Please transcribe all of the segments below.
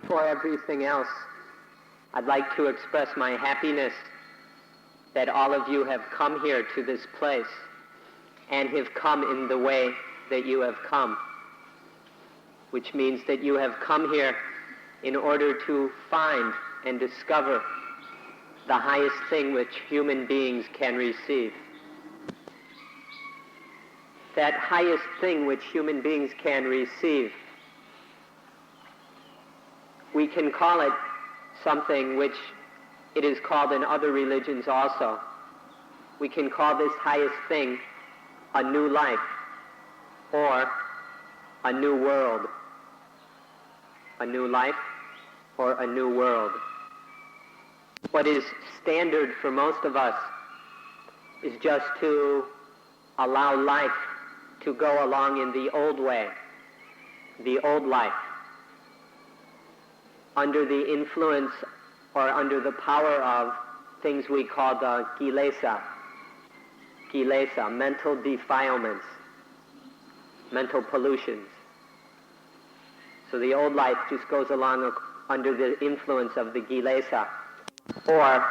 Before everything else, I'd like to express my happiness that all of you have come here to this place and have come in the way that you have come, which means that you have come here in order to find and discover the highest thing which human beings can receive. That highest thing which human beings can receive, we can call it something which it is called in other religions also. We can call this highest thing a new life or a new world. A new life or a new world. What is standard for most of us is just to allow life to go along in the old way, the old life, under the influence or under the power of things we call the kilesa, mental defilements, mental pollutions. So the old life just goes along under the influence of the kilesa, or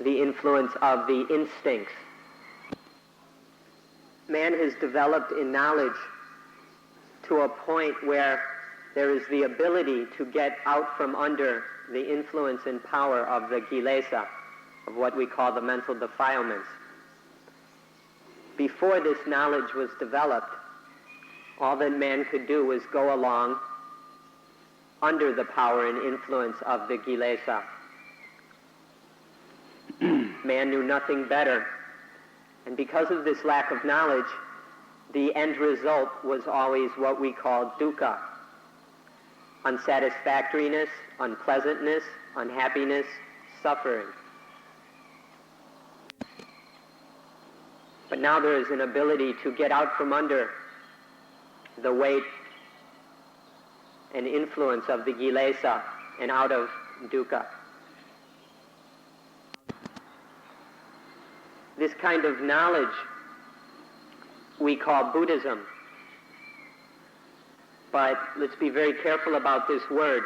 the influence of the instincts. Man has developed in knowledge to a point where there is the ability to get out from under the influence and power of the kilesa, of what we call the mental defilements. Before this knowledge was developed, all that man could do was go along under the power and influence of the kilesa. Man knew nothing better, and because of this lack of knowledge, the end result was always what we call dukkha, unsatisfactoriness, unpleasantness, unhappiness, suffering. But now there is an ability to get out from under the weight and influence of the kilesa and out of dukkha. This kind of knowledge we call Buddhism. But let's be very careful about this word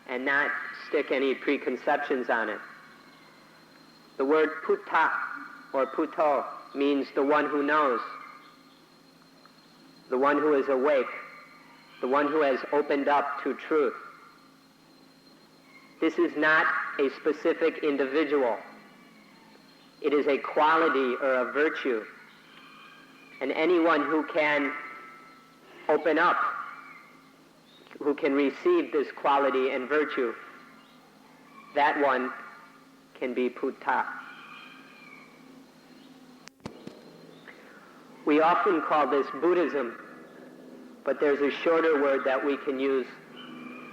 and not stick any preconceptions on it. The word putta or putto means the one who knows, the one who is awake, the one who has opened up to truth. This is not a specific individual. It is a quality or a virtue. And anyone who can open up, who can receive this quality and virtue, that one can be putta. We often call this Buddhism, but there's a shorter word that we can use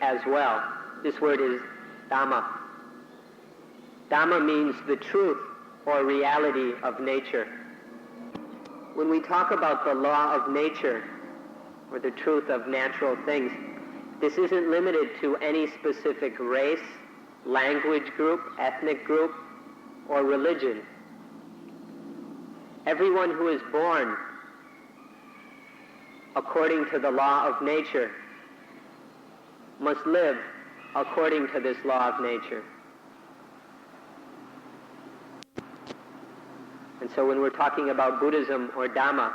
as well. This word is Dhamma. Dhamma means the truth or reality of nature. When we talk about the law of nature or the truth of natural things, this isn't limited to any specific race, language group, ethnic group, or religion. Everyone who is born according to the law of nature must live according to this law of nature. And so when we're talking about Buddhism or Dhamma,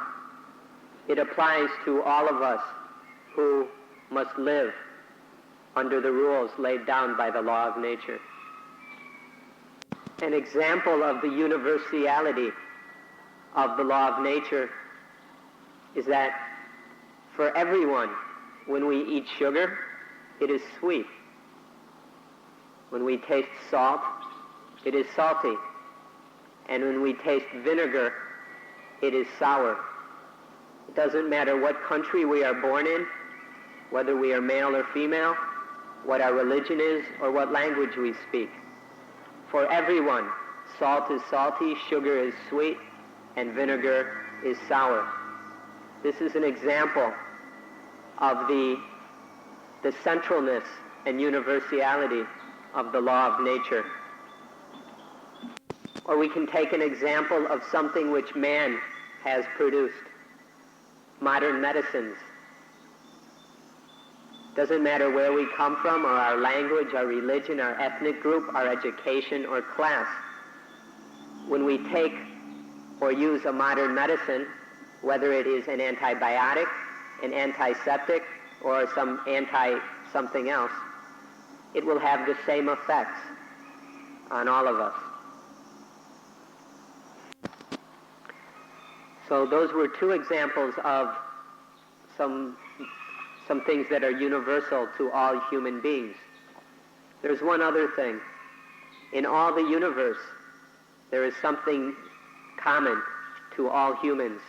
it applies to all of us who must live under the rules laid down by the law of nature. An example of the universality of the law of nature is that for everyone, when we eat sugar, it is sweet. When we taste salt, it is salty. And when we taste vinegar, it is sour. It doesn't matter what country we are born in, whether we are male or female, what our religion is, or what language we speak. For everyone, salt is salty, sugar is sweet, and vinegar is sour. This is an example of the centralness and universality of the law of nature. Or we can take an example of something which man has produced, modern medicines. Doesn't matter where we come from, or our language, our religion, our ethnic group, our education, or class. When we take or use a modern medicine, whether it is an antibiotic, an antiseptic, or some anti-something else, it will have the same effects on all of us. So those were two examples of some things that are universal to all human beings. There's one other thing. In all the universe, there is something common to all humans.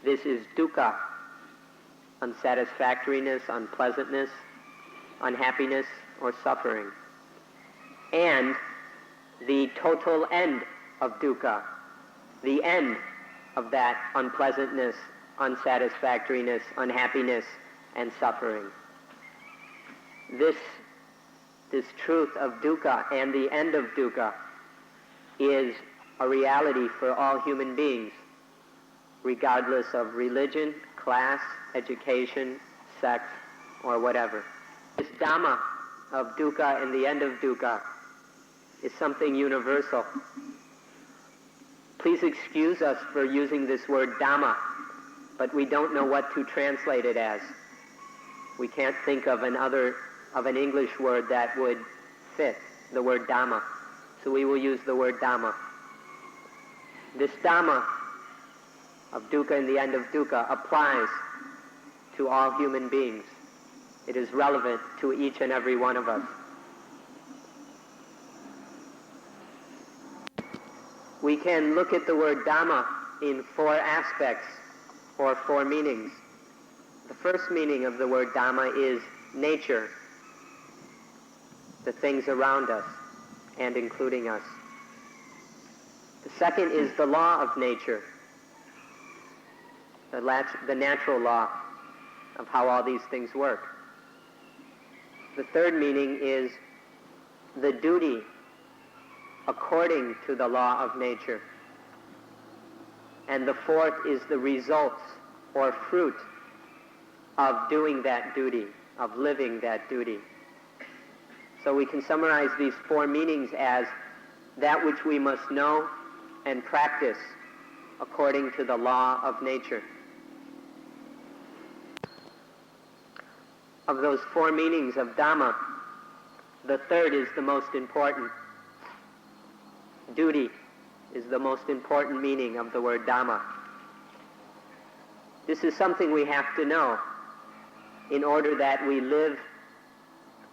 This is dukkha, unsatisfactoriness, unpleasantness, unhappiness, or suffering. And the total end of dukkha, the end of that unpleasantness, unsatisfactoriness, unhappiness, and suffering. This truth of dukkha and the end of dukkha is a reality for all human beings, regardless of religion, class, education, sex, or whatever. This Dhamma of dukkha and the end of dukkha is something universal. Please excuse us for using this word Dhamma, but we don't know what to translate it as. We can't think of an English word that would fit the word Dhamma, so we will use the word Dhamma. This Dhamma of dukkha and the end of dukkha applies to all human beings. It is relevant to each and every one of us. We can look at the word Dhamma in four aspects, or four meanings. The first meaning of the word Dhamma is nature, the things around us, and including us. The second is the law of nature, the natural law of how all these things work. The third meaning is the duty according to the law of nature. And the fourth is the results or fruit of doing that duty, of living that duty. So we can summarize these four meanings as that which we must know and practice according to the law of nature. Of those four meanings of Dhamma, the third is the most important. Duty is the most important meaning of the word Dhamma. This is something we have to know in order that we live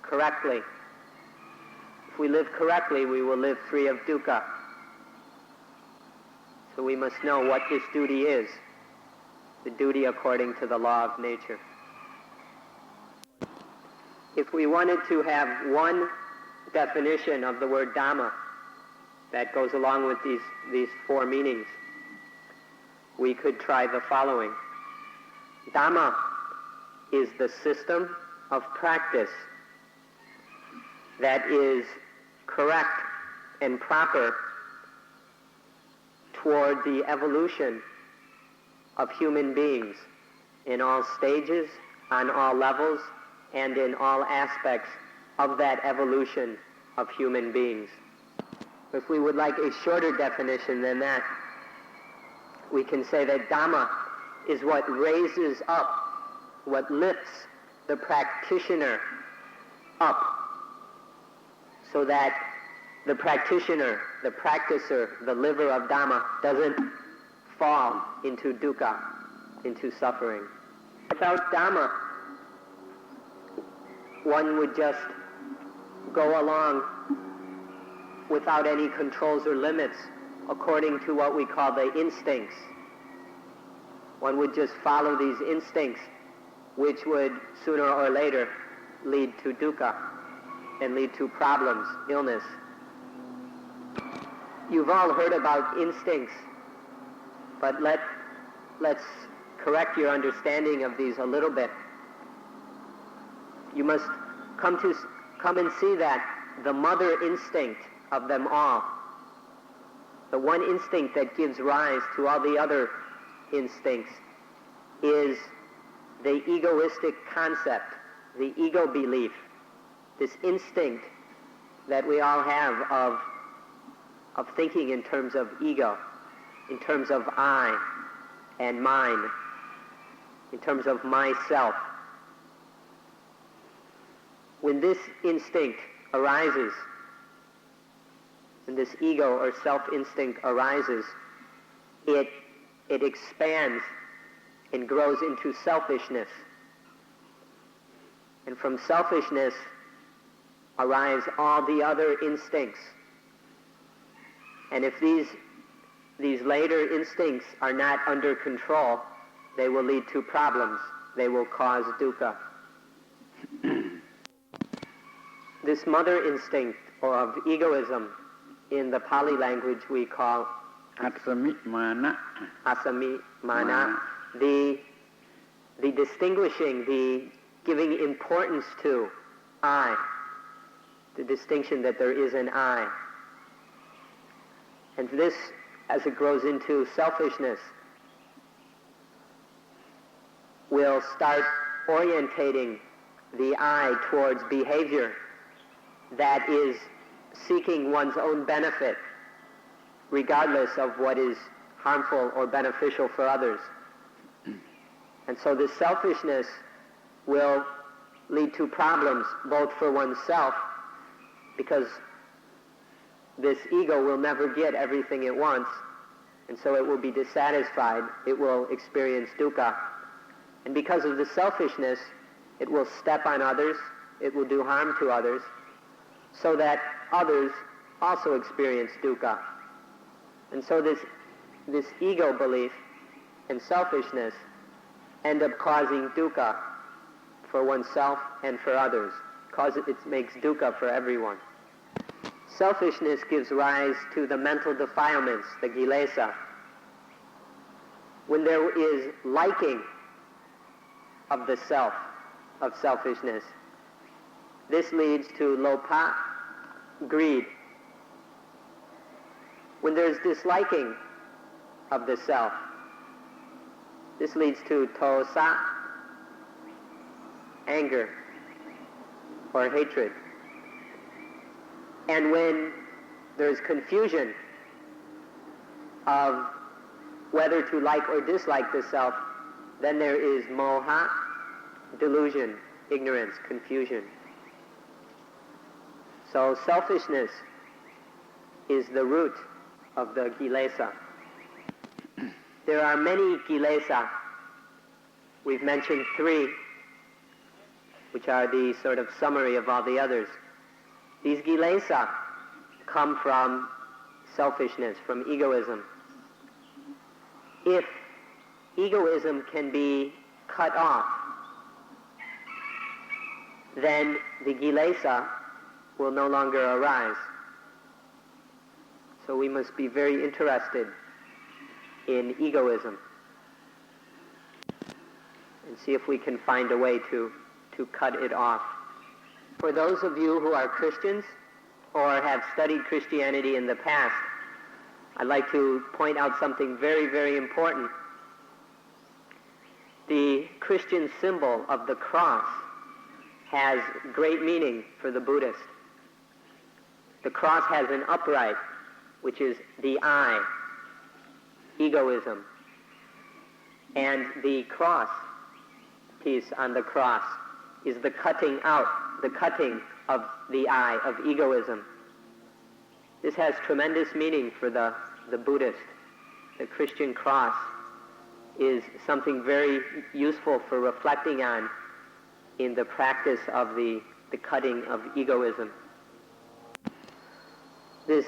correctly. If we live correctly, we will live free of dukkha. So we must know what this duty is, the duty according to the law of nature. If we wanted to have one definition of the word Dhamma that goes along with these four meanings, we could try the following. Dhamma is the system of practice that is correct and proper toward the evolution of human beings in all stages, on all levels, and in all aspects of that evolution of human beings. If we would like a shorter definition than that, we can say that Dhamma is what raises up, what lifts the practitioner up, so that the practitioner, the practicer, the liver of Dhamma doesn't fall into dukkha, into suffering. Without Dhamma, one would just go along without any controls or limits according to what we call the instincts. One would just follow these instincts, which would sooner or later lead to dukkha and lead to problems, illness. You've all heard about instincts, but let's correct your understanding of these a little bit. You must come and see that the mother instinct of them all, the one instinct that gives rise to all the other instincts, is the egoistic concept, the ego belief, this instinct that we all have of thinking in terms of ego, in terms of I and mine, in terms of myself. When this instinct arises, when this ego or self-instinct arises, it expands and grows into selfishness. And from selfishness arise all the other instincts. And if these later instincts are not under control, they will lead to problems. They will cause dukkha. This mother instinct, or of egoism, in the Pali language we call Asamimana. Asamimana, the distinguishing, the giving importance to I, the distinction that there is an I. And this, as it grows into selfishness, will start orientating the I towards behavior that is seeking one's own benefit, regardless of what is harmful or beneficial for others. And so this selfishness will lead to problems both for oneself, because this ego will never get everything it wants, and so it will be dissatisfied. It will experience dukkha. And because of the selfishness, it will step on others, it will do harm to others, so that others also experience dukkha. And so this ego belief and selfishness end up causing dukkha for oneself and for others. It makes dukkha for everyone. Selfishness gives rise to the mental defilements, the kilesa. When there is liking of the self, of selfishness, this leads to lopa, greed. When there's disliking of the self, this leads to tosa, anger or hatred. And when there's confusion of whether to like or dislike the self, then there is moha, delusion, ignorance, confusion. So selfishness is the root of the kilesa. There are many kilesa. We've mentioned 3, which are the sort of summary of all the others. These kilesa come from selfishness, from egoism. If egoism can be cut off, then the kilesa will no longer arise. So we must be very interested in egoism and see if we can find a way to cut it off. For those of you who are Christians or have studied Christianity in the past, I'd like to point out something very, very important. The Christian symbol of the cross has great meaning for the Buddhist. The cross has an upright, which is the I, egoism. And the cross piece on the cross is the cutting out, the cutting of the I, of egoism. This has tremendous meaning for the Buddhist. The Christian cross is something very useful for reflecting on in the practice of the cutting of egoism. This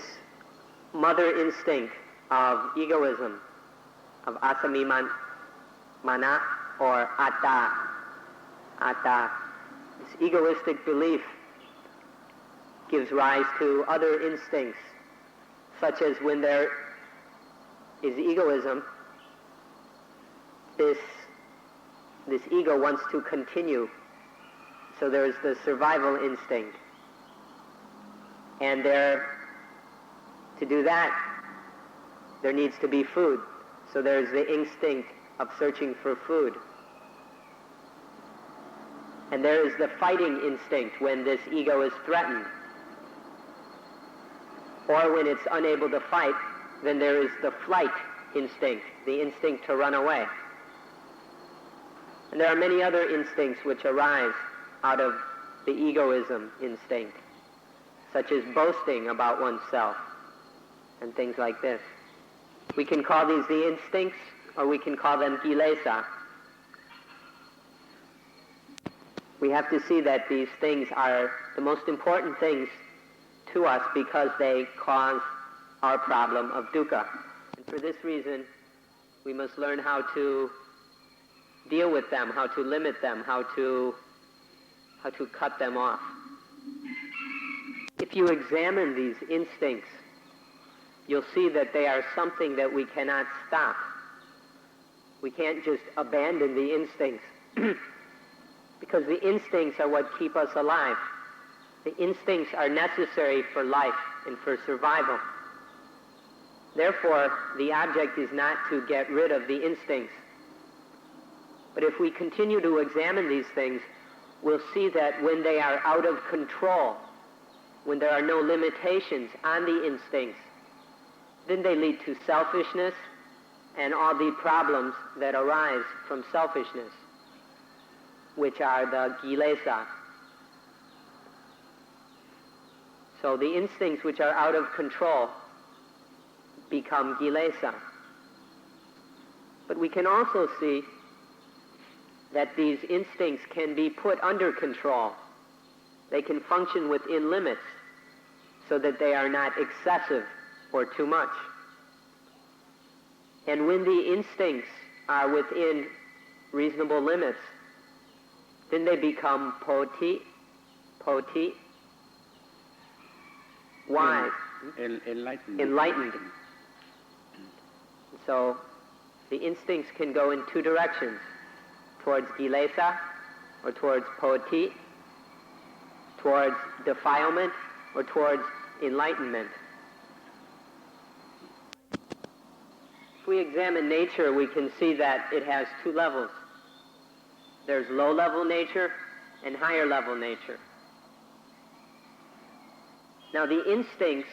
mother instinct of egoism, of asamimana or atta, this egoistic belief gives rise to other instincts, such as when there is egoism, this ego wants to continue. So there's the survival instinct. And to do that, there needs to be food. So there's the instinct of searching for food. And there is the fighting instinct when this ego is threatened. Or when it's unable to fight, then there is the flight instinct, the instinct to run away. And there are many other instincts which arise out of the egoism instinct, such as boasting about oneself and things like this. We can call these the instincts, or we can call them kilesa. We have to see that these things are the most important things to us because they cause our problem of dukkha. And for this reason, we must learn how to deal with them, how to limit them, how to cut them off. If you examine these instincts, you'll see that they are something that we cannot stop. We can't just abandon the instincts because the instincts are what keep us alive. The instincts are necessary for life and for survival. Therefore, the object is not to get rid of the instincts. But if we continue to examine these things, we'll see that when they are out of control, when there are no limitations on the instincts, then they lead to selfishness and all the problems that arise from selfishness, which are the kilesa. So the instincts which are out of control become kilesa. But we can also see that these instincts can be put under control. They can function within limits so that they are not excessive or too much. And when the instincts are within reasonable limits, then they become poti, wise, enlightened. So the instincts can go in two directions, towards kilesa or towards poti, towards defilement or towards enlightenment. If we examine nature, we can see that it has two levels. There's low-level nature and higher-level nature. Now the instincts,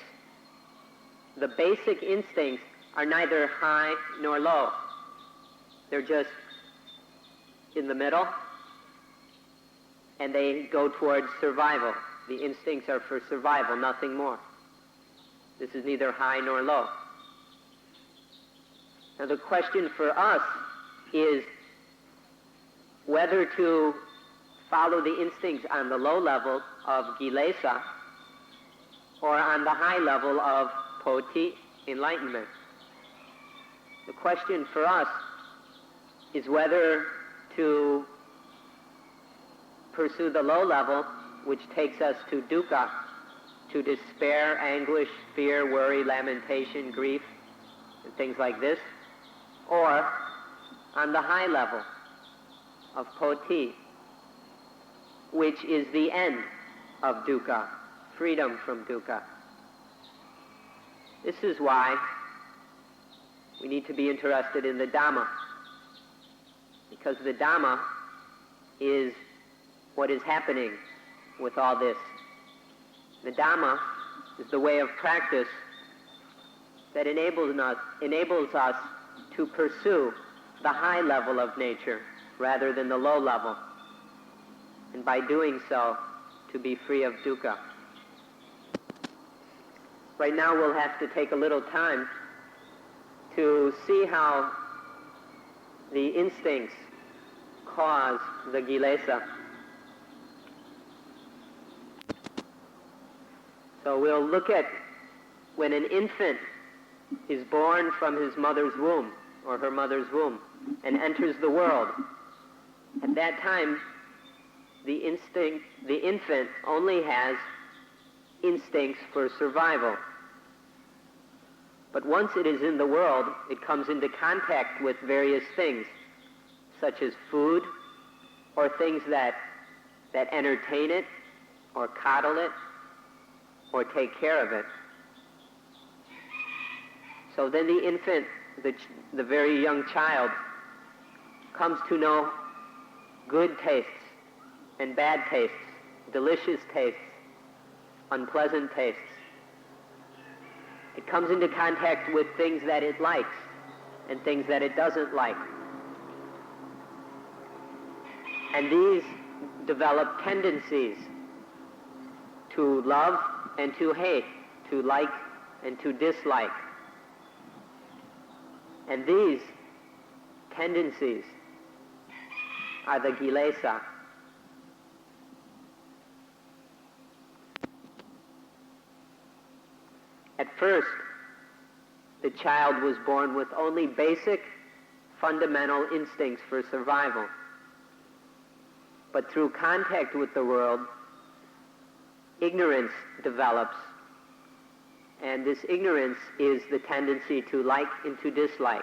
the basic instincts, are neither high nor low. They're just in the middle, and they go towards survival. The instincts are for survival, nothing more. This is neither high nor low. Now the question for us is whether to follow the instincts on the low level of kilesa or on the high level of poti, enlightenment. The question for us is whether to pursue the low level, which takes us to dukkha, to despair, anguish, fear, worry, lamentation, grief, and things like this, or on the high level of poti, which is the end of dukkha, freedom from dukkha. This is why we need to be interested in the Dhamma, because the Dhamma is what is happening with all this. The Dhamma is the way of practice that enables us to pursue the high level of nature rather than the low level, and by doing so, to be free of dukkha. Right now we'll have to take a little time to see how the instincts cause the kilesa. So we'll look at when an infant is born from his mother's womb or her mother's womb and enters the world. At that time, the infant only has instincts for survival. But once it is in the world, it comes into contact with various things, such as food, or things that entertain it, or coddle it, or take care of it. So then the infant, the very young child, comes to know good tastes and bad tastes, delicious tastes, unpleasant tastes. It comes into contact with things that it likes and things that it doesn't like. And these develop tendencies to love and to hate, to like and to dislike. And these tendencies are the kilesa. At first, the child was born with only basic, fundamental instincts for survival. But through contact with the world, ignorance develops. And this ignorance is the tendency to like and to dislike.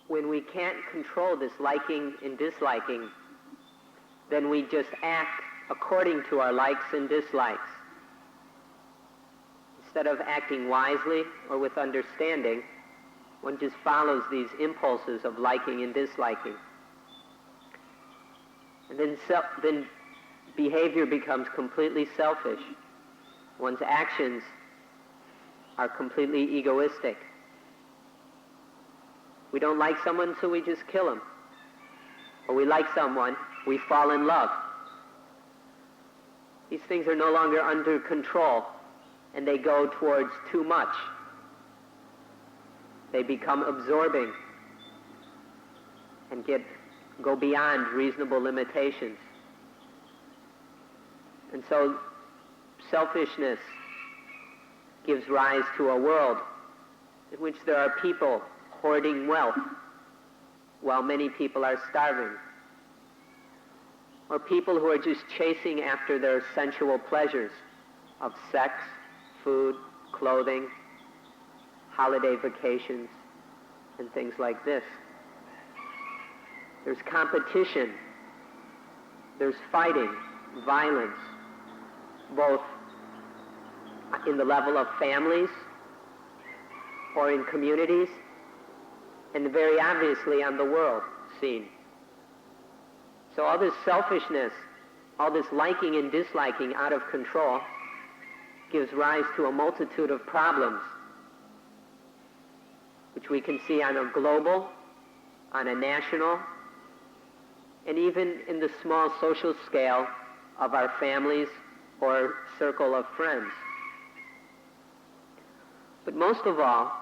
When we can't control this liking and disliking, then we just act according to our likes and dislikes. Instead of acting wisely or with understanding, one just follows these impulses of liking and disliking. And then behavior becomes completely selfish. One's actions are completely egoistic. We don't like someone, so we just kill him. Or we like someone, we fall in love. These things are no longer under control, and they go towards too much. They become absorbing and go beyond reasonable limitations. And so selfishness gives rise to a world in which there are people hoarding wealth while many people are starving. Or people who are just chasing after their sensual pleasures of sex, food, clothing, holiday vacations, and things like this. There's competition, there's fighting, violence, both in the level of families or in communities, and very obviously on the world scene. So all this selfishness, all this liking and disliking out of control gives rise to a multitude of problems, which we can see on a global, on a national, and even in the small social scale of our families or circle of friends. But most of all,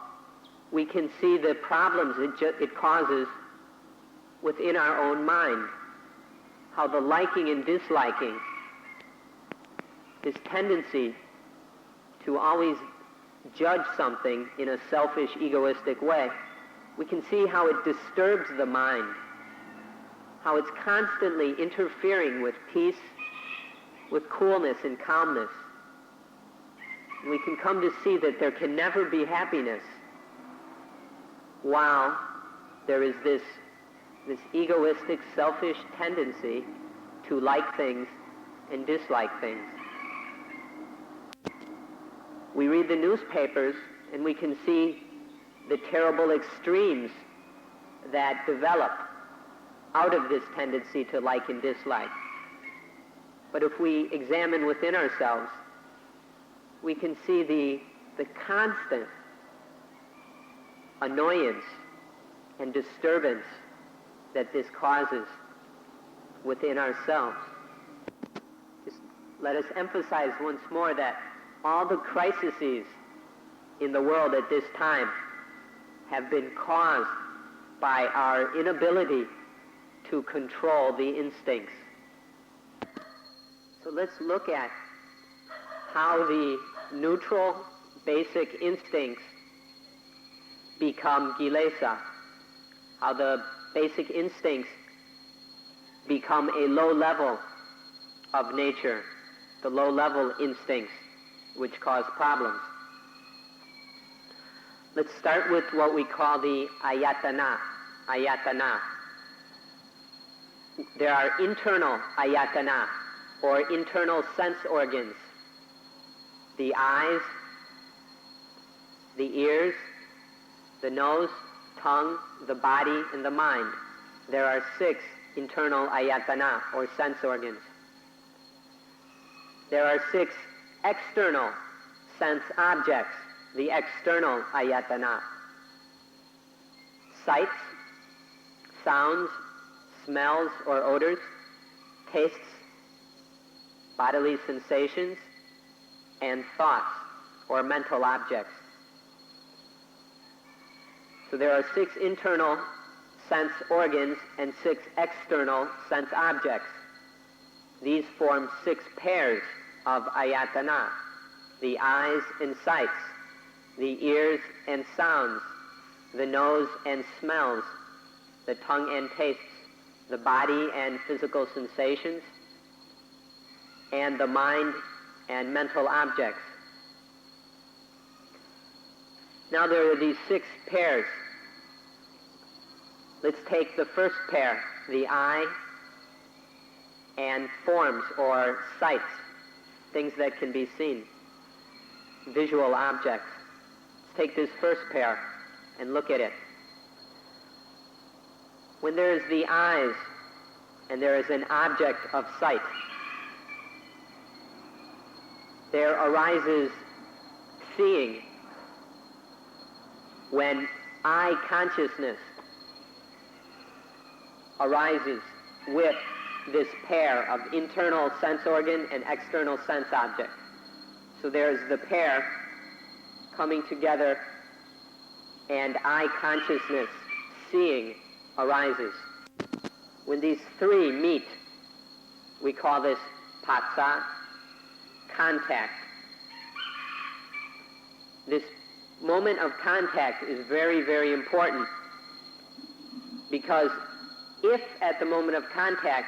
we can see the problems it causes within our own mind. How the liking and disliking, this tendency to always judge something in a selfish, egoistic way, we can see how it disturbs the mind, how it's constantly interfering with peace, with coolness and calmness. And we can come to see that there can never be happiness while there is this egoistic, selfish tendency to like things and dislike things. We read the newspapers and we can see the terrible extremes that develop out of this tendency to like and dislike. But if we examine within ourselves, we can see the constant annoyance and disturbance that this causes within ourselves. Just let us emphasize once more that all the crises in the world at this time have been caused by our inability to control the instincts. So let's look at how the neutral, basic instincts become kilesa, how the basic instincts become a low level of nature, the low level instincts which cause problems. Let's start with what we call the ayatana. There are internal ayatana, or internal sense organs. The eyes, the ears, the nose, tongue, the body, and the mind. There are 6 internal ayatana, or sense organs. There are 6 external sense objects, the external ayatana. Sights, sounds, smells or odors, tastes, bodily sensations, and thoughts or mental objects. So there are 6 internal sense organs and 6 external sense objects. These form 6 pairs of ayatana: the eyes and sights, the ears and sounds, the nose and smells, the tongue and tastes, the body and physical sensations, and the mind and mental objects. Now there are these 6 pairs. Let's take the first pair, the eye and forms or sights, things that can be seen, visual objects. Let's take this first pair and look at it. When there is the eyes and there is an object of sight, there arises seeing when eye consciousness arises with this pair of internal sense organ and external sense object. So there's the pair coming together and eye consciousness, seeing, arises. When these 3 meet, we call this phassa, contact. This moment of contact is very, very important, because if at the moment of contact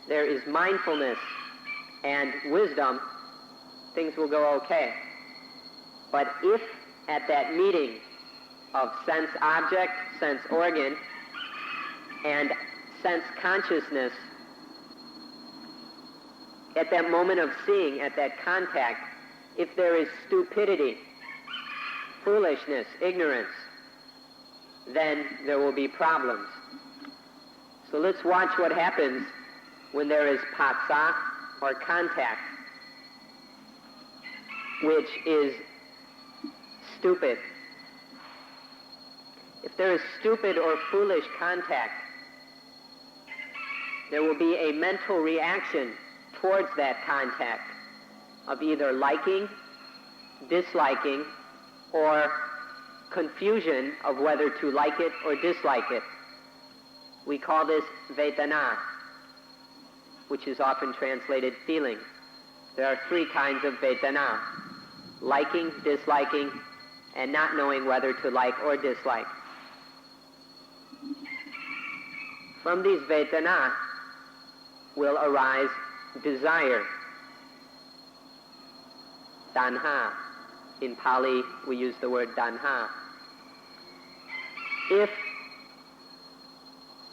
there is mindfulness and wisdom, things will go okay. But if at that meeting of sense object, sense organ, and sense consciousness, at that moment of seeing, at that contact, if there is stupidity, foolishness, ignorance, then there will be problems. So let's watch what happens when there is phassa, or contact, which is stupid. If there is stupid or foolish contact, there will be a mental reaction towards that contact of either liking, disliking, or confusion of whether to like it or dislike it. We call this vedana, which is often translated feeling. There are 3 kinds of vedana: liking, disliking, and not knowing whether to like or dislike. From these vedana will arise desire, tanha. In Pali, we use the word tanha. If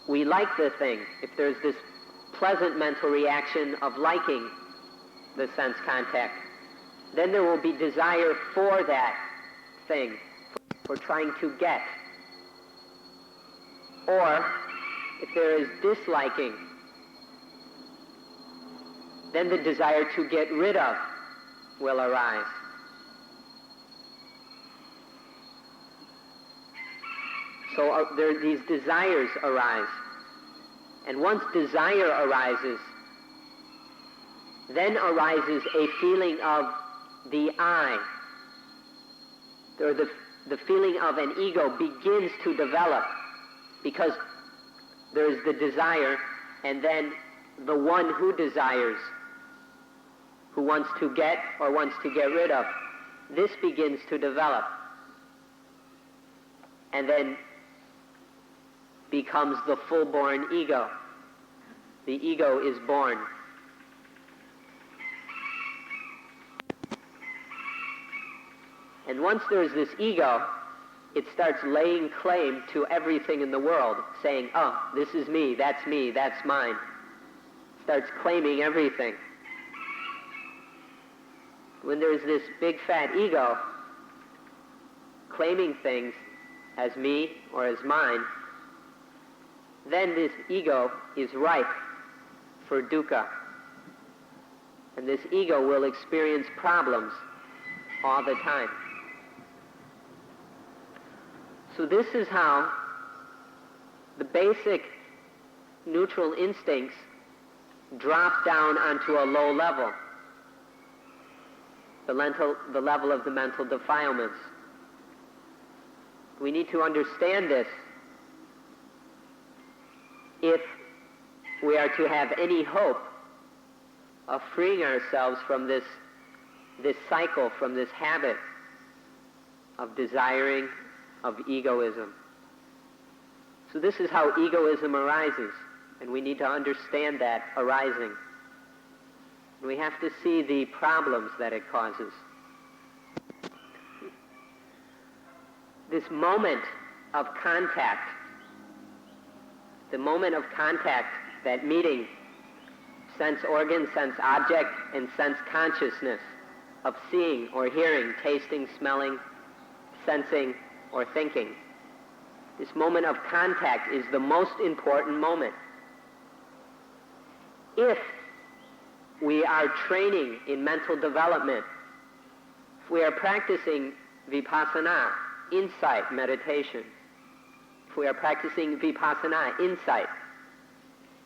we like the thing, if there's this pleasant mental reaction of liking the sense contact, then there will be desire for that thing, for trying to get. Or, if there is disliking, then the desire to get rid of will arise. So these desires arise. And once desire arises, then arises a feeling of the I. Or the feeling of an ego begins to develop, because there's the desire, and then the one who desires, who wants to get or wants to get rid of. This begins to develop, and then becomes the full-born ego. The ego is born. And once there's this ego, it starts laying claim to everything in the world, saying, oh, this is me, that's mine. Starts claiming everything. When there's this big fat ego claiming things as me or as mine, then this ego is ripe for dukkha. And this ego will experience problems all the time. So this is how the basic neutral instincts drop down onto a low level, the level of the mental defilements. We need to understand this if we are to have any hope of freeing ourselves from this cycle, from this habit of desiring, of egoism. So this is how egoism arises, and we need to understand that arising. And we have to see the problems that it causes. This moment of contact, the moment of contact, that meeting, sense organ, sense object, and sense consciousness of seeing or hearing, tasting, smelling, sensing, or thinking. This moment of contact is the most important moment. If we are training in mental development, if we are practicing vipassana, insight meditation, if we are practicing vipassana, insight,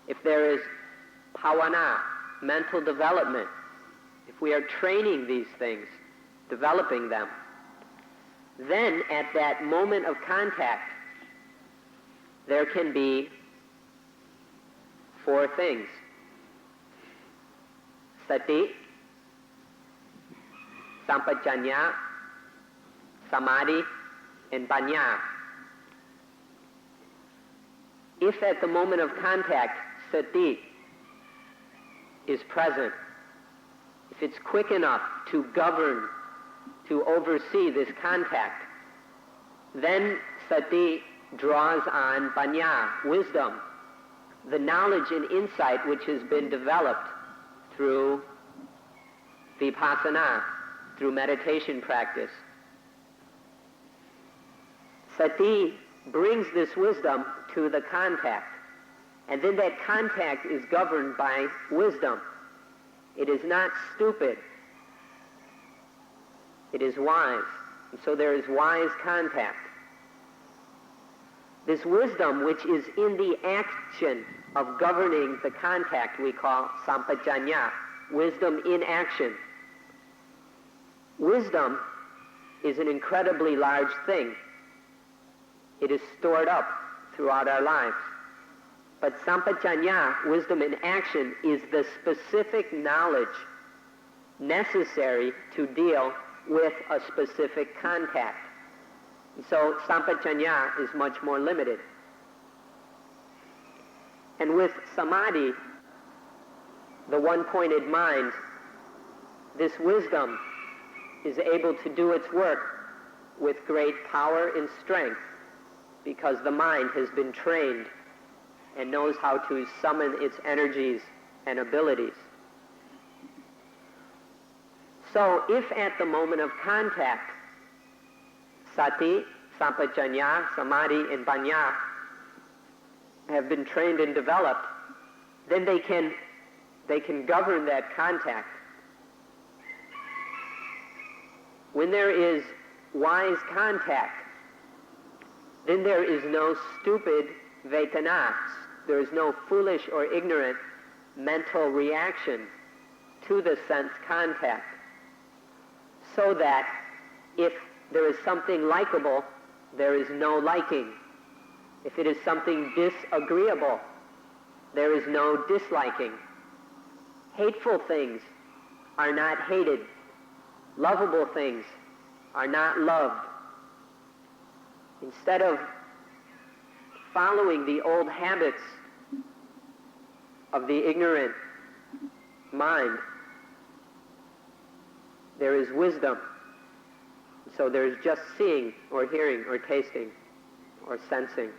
if there is bhavana, mental development, if we are training these things, developing them, then at that moment of contact, there can be four things. Sati, sampajanya, samadhi, and panya. If at the moment of contact, sati is present, if it's quick enough to govern, to oversee this contact, then sati draws on panya, wisdom, the knowledge and insight which has been developed through vipassana, through meditation practice. Sati brings this wisdom to the contact, and then that contact is governed by wisdom. It is not stupid. It is wise. And so there is wise contact. This wisdom, which is in the action of governing the contact, we call sampajanya, wisdom in action. Wisdom is an incredibly large thing. It is stored up throughout our lives. But sampajanya, wisdom in action, is the specific knowledge necessary to deal with a specific contact. And so sampajanya is much more limited. And with samadhi, the one-pointed mind, this wisdom is able to do its work with great power and strength because the mind has been trained and knows how to summon its energies and abilities. So if at the moment of contact, sati, sampajanya, samadhi, and panya have been trained and developed, then they can govern that contact. When there is wise contact, then there is no stupid vedana. There is no foolish or ignorant mental reaction to the sense contact. So that if there is something likable, there is no liking. If it is something disagreeable, there is no disliking. Hateful things are not hated. Lovable things are not loved. Instead of following the old habits of the ignorant mind, there is wisdom. So there is just seeing or hearing or tasting or sensing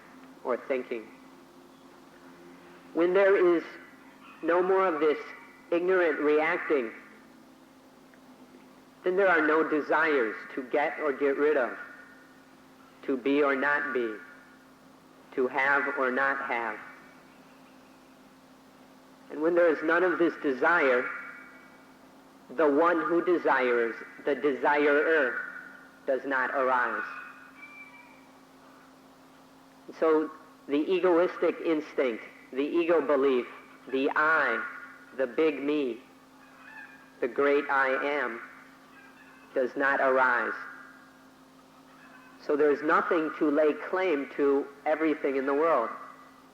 or thinking. When there is no more of this ignorant reacting, then there are no desires to get or get rid of, to be or not be, to have or not have. And when there is none of this desire, the one who desires, the desirer, does not arise. So the egoistic instinct, the ego belief, the I, the big me, the great I am, does not arise. So there's nothing to lay claim to everything in the world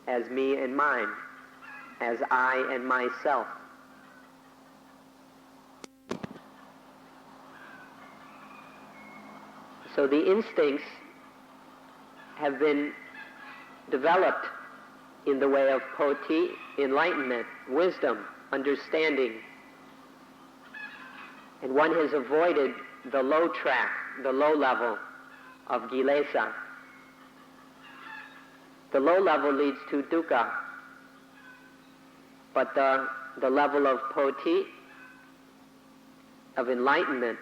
as me and mine, as I and myself. So the instincts have been developed in the way of poti, enlightenment, wisdom, understanding. And one has avoided the low track, the low level of kilesa. The low level leads to dukkha, but the level of poti, of enlightenment,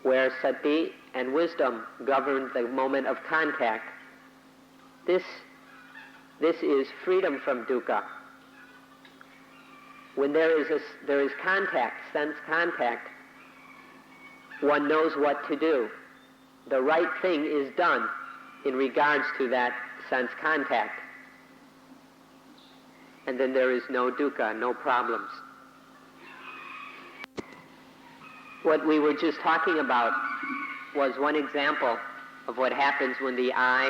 where sati and wisdom govern the moment of contact, this is freedom from dukkha. When there is contact, sense contact, one knows what to do. The right thing is done in regards to that sense contact. And then there is no dukkha, no problems. What we were just talking about was one example of what happens when the eye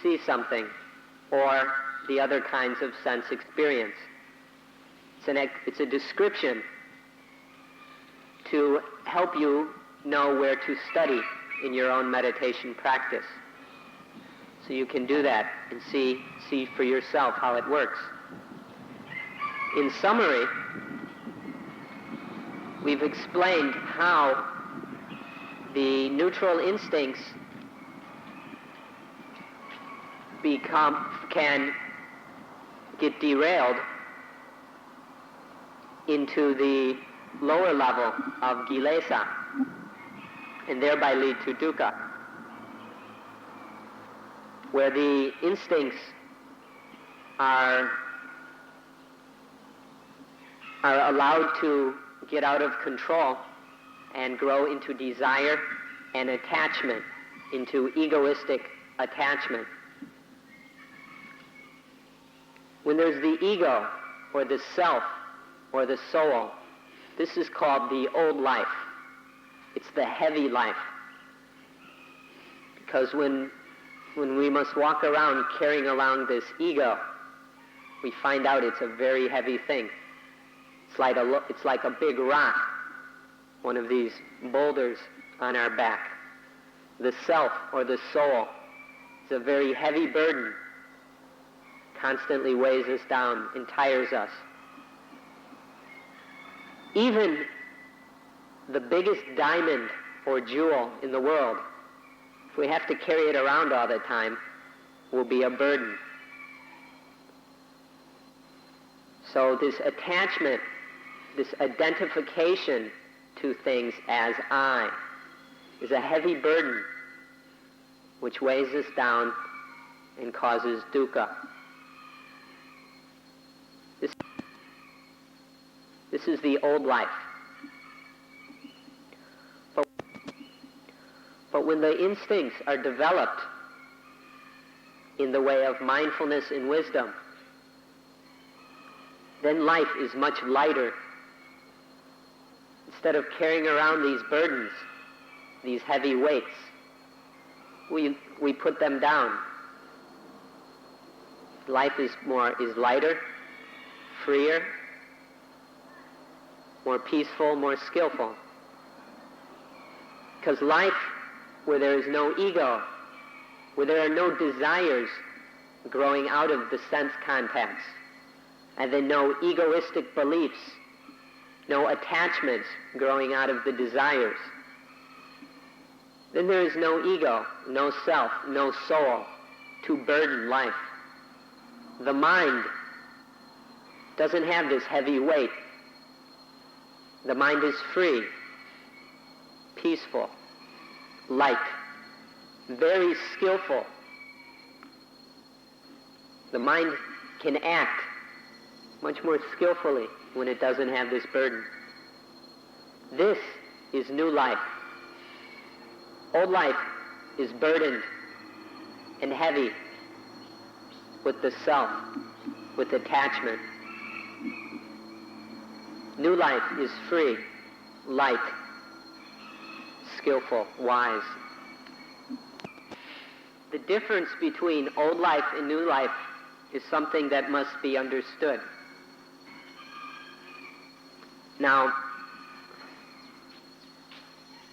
sees something or the other kinds of sense experience. It's a description to help you know where to study in your own meditation practice. So you can do that and see for yourself how it works. In summary, we've explained how the neutral instincts can get derailed into the lower level of kilesa and thereby lead to dukkha, where the instincts are allowed to get out of control and grow into desire and attachment, into egoistic attachment. When there's the ego or the self or the soul, this is called the old life. It's the heavy life. Because when we must walk around carrying around this ego, we find out it's a very heavy thing. It's like a big rock, one of these boulders on our back. The self or the soul is a very heavy burden, constantly weighs us down and tires us. Even the biggest diamond or jewel in the world, if we have to carry it around all the time, will be a burden. So this attachment, this identification to things as I, is a heavy burden which weighs us down and causes dukkha. This is the old life. But when the instincts are developed in the way of mindfulness and wisdom, then life is much lighter. Instead of carrying around these burdens, these heavy weights, we put them down. Life is lighter, freer, more peaceful, more skillful. Because life where there is no ego, where there are no desires growing out of the sense contacts, and then no egoistic beliefs, no attachments growing out of the desires, then there is no ego, no self, no soul to burden life. The mind doesn't have this heavy weight. The mind is free, peaceful, light, very skillful. The mind can act much more skillfully when it doesn't have this burden. This is new life. Old life is burdened and heavy with the self, with attachment. New life is free, light, skillful, wise. The difference between old life and new life is something that must be understood. Now,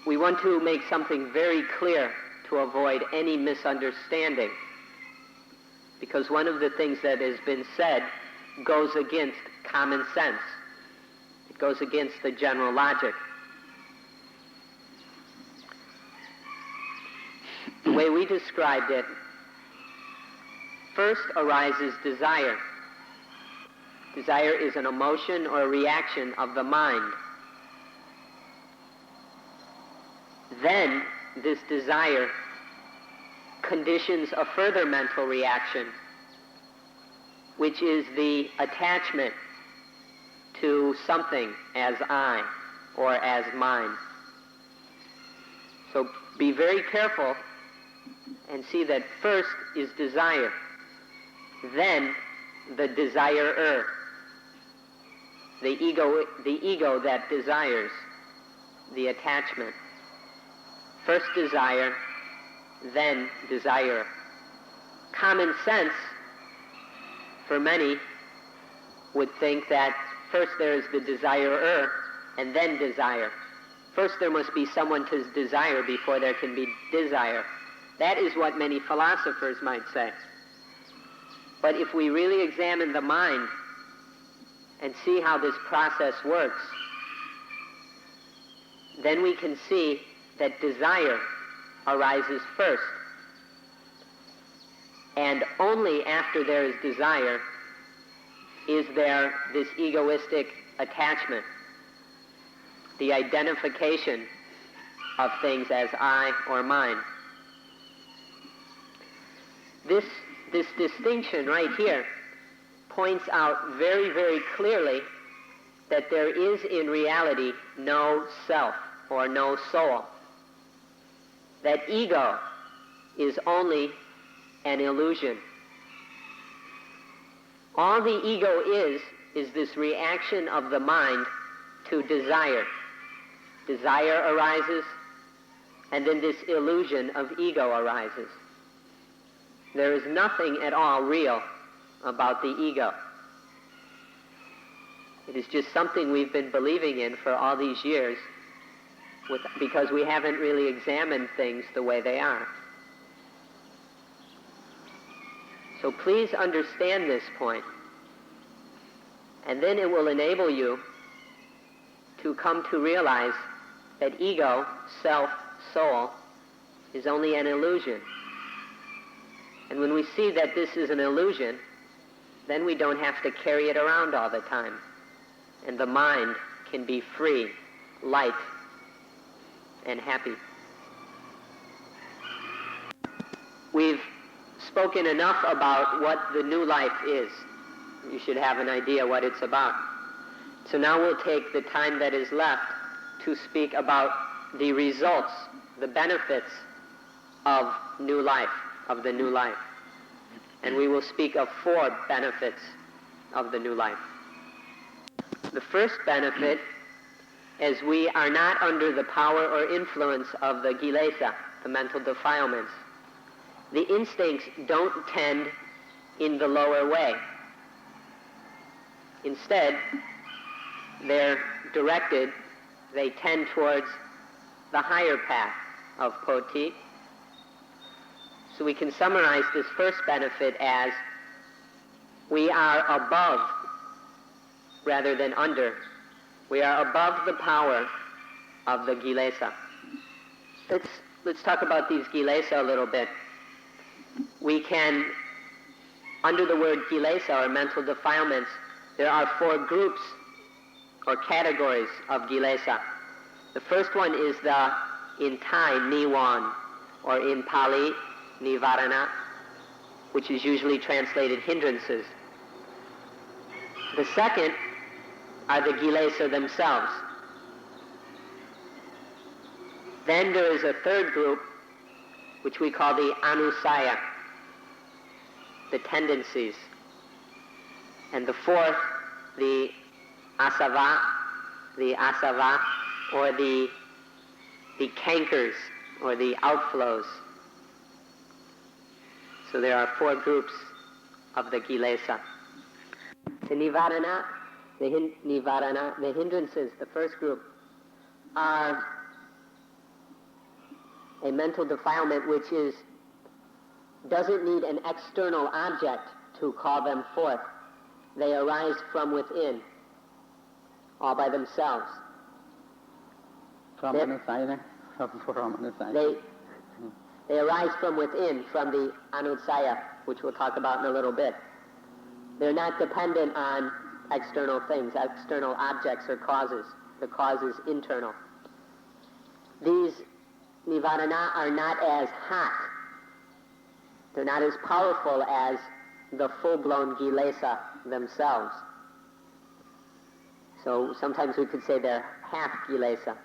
we want to make something very clear to avoid any misunderstanding, because one of the things that has been said goes against common sense. It goes against the general logic. The way we described it, first arises desire. Desire is an emotion or a reaction of the mind. Then this desire conditions a further mental reaction, which is the attachment to something as I or as mine. So be very careful and see that first is desire, then the desirer, the ego that desires, the attachment. First desire, then desire. Common sense, for many, would think that first there is the desirer and then desire. First there must be someone to desire before there can be desire. That is what many philosophers might say. But if we really examine the mind and see how this process works, then we can see that desire arises first. And only after there is desire is there this egoistic attachment, the identification of things as I or mine. This distinction right here points out very, very clearly that there is in reality no self or no soul. That ego is only an illusion. All the ego is this reaction of the mind to desire. Desire arises, and then this illusion of ego arises. There is nothing at all real about the ego. It is just something we've been believing in for all these years because we haven't really examined things the way they are. So please understand this point, and then it will enable you to come to realize that ego, self, soul, is only an illusion. And when we see that this is an illusion, then we don't have to carry it around all the time. And the mind can be free, light, and happy. We've spoken enough about what the new life is. You should have an idea what it's about. So now we'll take the time that is left to speak about the results, the benefits of new life, of the new life. And we will speak of 4 benefits of the new life. The first benefit is we are not under the power or influence of the kilesa, the mental defilements. The instincts don't tend in the lower way. Instead, they're directed, they tend towards the higher path of poti. So we can summarize this first benefit as we are above rather than under. We are above the power of the kilesa. Let's talk about these kilesa a little bit. We can, under the word kilesa or mental defilements, there are 4 groups or categories of kilesa. The first one is in Thai, niwan, or in Pali, nivarana, which is usually translated hindrances. The second are the kilesa themselves. Then there is a third group, which we call the anusaya, the tendencies. And the fourth, the asava, or the cankers, or the outflows. So there are four groups of the kilesa. The nivarana, the hindrances, the first group, are a mental defilement which doesn't need an external object to call them forth. They arise from within, all by themselves. From anusaya. They arise from within, from the anusaya, which we'll talk about in a little bit. They're not dependent on external things, external objects or causes. The cause is internal. These nivarana are not as hot. They're not as powerful as the full-blown kilesa themselves. So sometimes we could say they're half kilesa.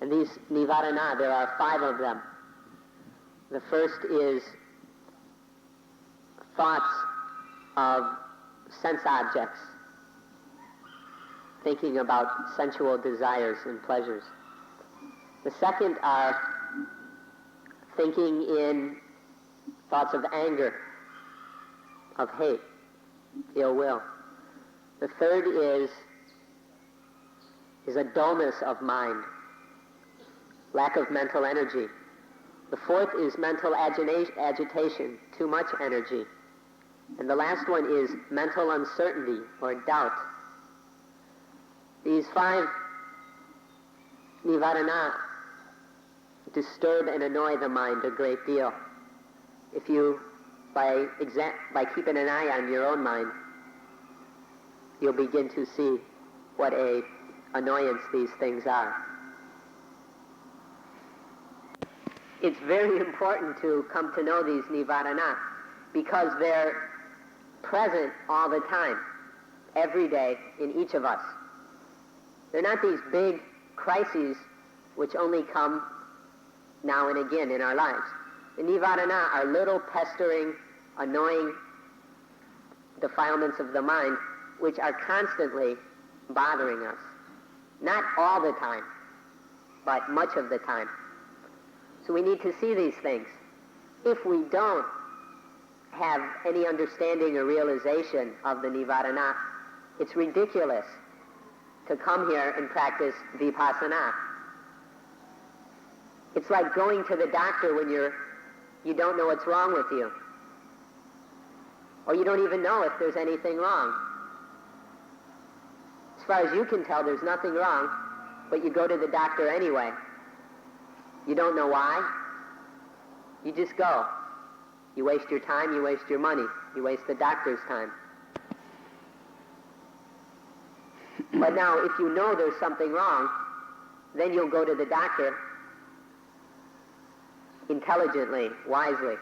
And these nivarana, there are 5 of them. The first is thoughts of sense objects, thinking about sensual desires and pleasures. The second are thinking in thoughts of anger, of hate, ill will. The third is a dullness of mind, lack of mental energy. The fourth is mental agitation, too much energy. And the last one is mental uncertainty or doubt. These 5 nivarana disturb and annoy the mind a great deal. If you, by keeping an eye on your own mind, you'll begin to see what a annoyance these things are. It's very important to come to know these nivarana because they're present all the time, every day in each of us. They're not these big crises which only come now and again in our lives. The nivarana are little pestering, annoying defilements of the mind which are constantly bothering us. Not all the time, but much of the time. So we need to see these things. If we don't have any understanding or realization of the nivarana, it's ridiculous to come here and practice vipassana. It's like going to the doctor when you don't know what's wrong with you. Or you don't even know if there's anything wrong. As far as you can tell, there's nothing wrong, but you go to the doctor anyway. You don't know why. You just go. You waste your time, you waste your money, you waste the doctor's time. But now, if you know there's something wrong, then you'll go to the doctor intelligently, wisely.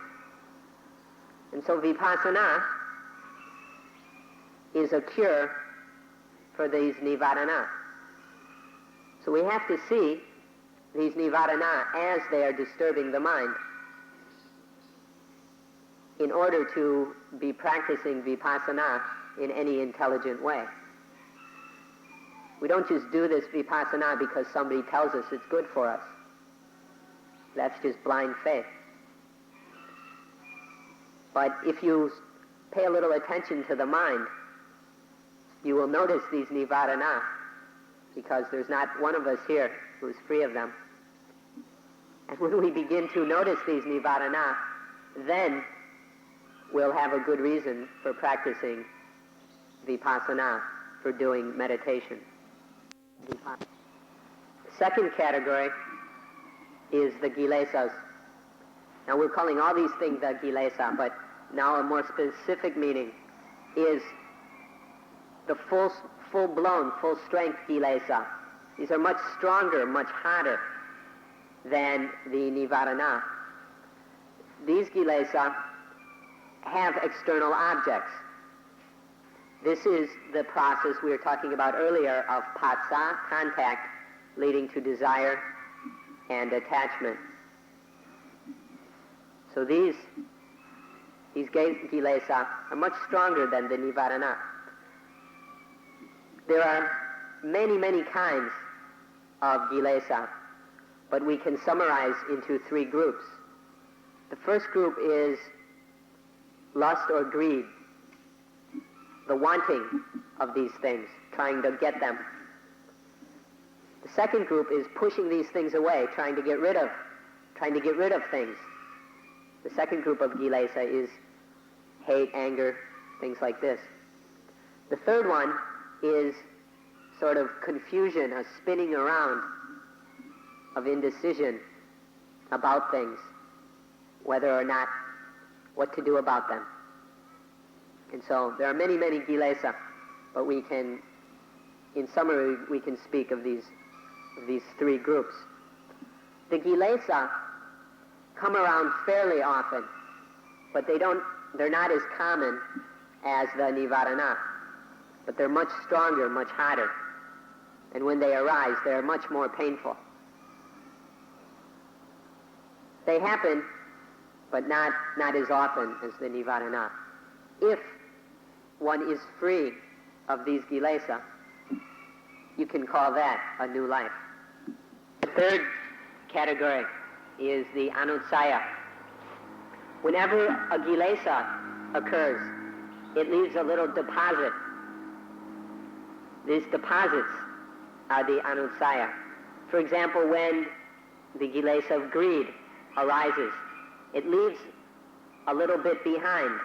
And so vipassana is a cure for these nivarana. So we have to see these nivarana as they are disturbing the mind in order to be practicing vipassana in any intelligent way. We don't just do this vipassana because somebody tells us it's good for us. That's just blind faith. But if you pay a little attention to the mind, you will notice these nivarana, because there's not one of us here who's free of them. And when we begin to notice these nivarana, then we'll have a good reason for practicing vipassana, for doing meditation. The second category is the kilesas. Now we're calling all these things the kilesa, but now a more specific meaning is the full-blown, full-strength kilesa. These are much stronger, much hotter than the nivarana. These kilesa have external objects. This is the process we were talking about earlier of phassa, contact, leading to desire and attachment. So these kilesa are much stronger than the nivarana. There are many, many kinds of kilesa, but we can summarize into three groups. The first group is lust or greed, the wanting of these things, trying to get them. The second group is pushing these things away, trying to get rid of things. The second group of kilesa is hate, anger, things like this. The third one is sort of confusion, a spinning around of indecision about things, whether or not what to do about them. And so there are many, many kilesa, but we can, in summary, we can speak of these three groups. The kilesa come around fairly often, but they're not as common as the nivarana, but they're much stronger, much hotter. And when they arise, they're much more painful. They happen, but not as often as the nivarana. If one is free of these kilesa, you can call that a new life. The third category is the anutsaya. Whenever a kilesa occurs, it leaves a little deposit. These deposits are the anutsaya. For example, when the kilesa of greed arises, it leaves a little bit behind.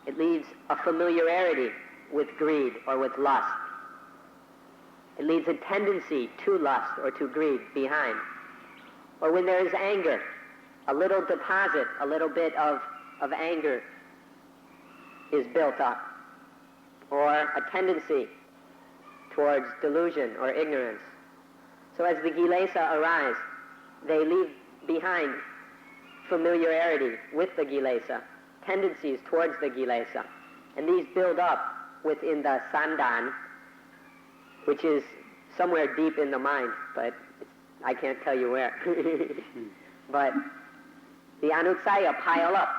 It leaves a familiarity with greed or with lust. It leaves a tendency to lust or to greed behind. Or when there is anger, a little deposit, a little bit of anger is built up. Or a tendency towards delusion or ignorance. So as the kilesa arise, they leave behind familiarity with the kilesa, tendencies towards the kilesa, and these build up within the sandan, which is somewhere deep in the mind, but I can't tell you where. But the anutsaya pile up,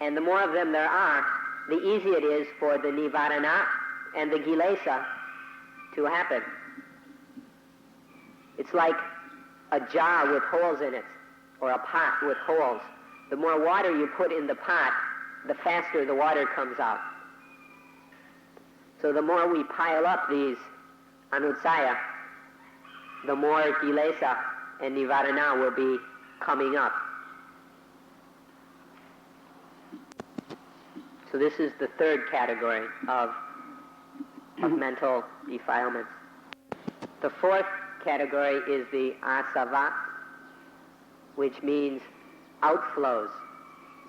and the more of them there are, the easier it is for the nivarana and the kilesa to happen. It's like a jar with holes in it, or a pot with holes. The more water you put in the pot, the faster the water comes out. So the more we pile up these anutsaya, the more kilesa and nivarana will be coming up. So this is the third category of mental defilements. The fourth category is the asava, which means outflows,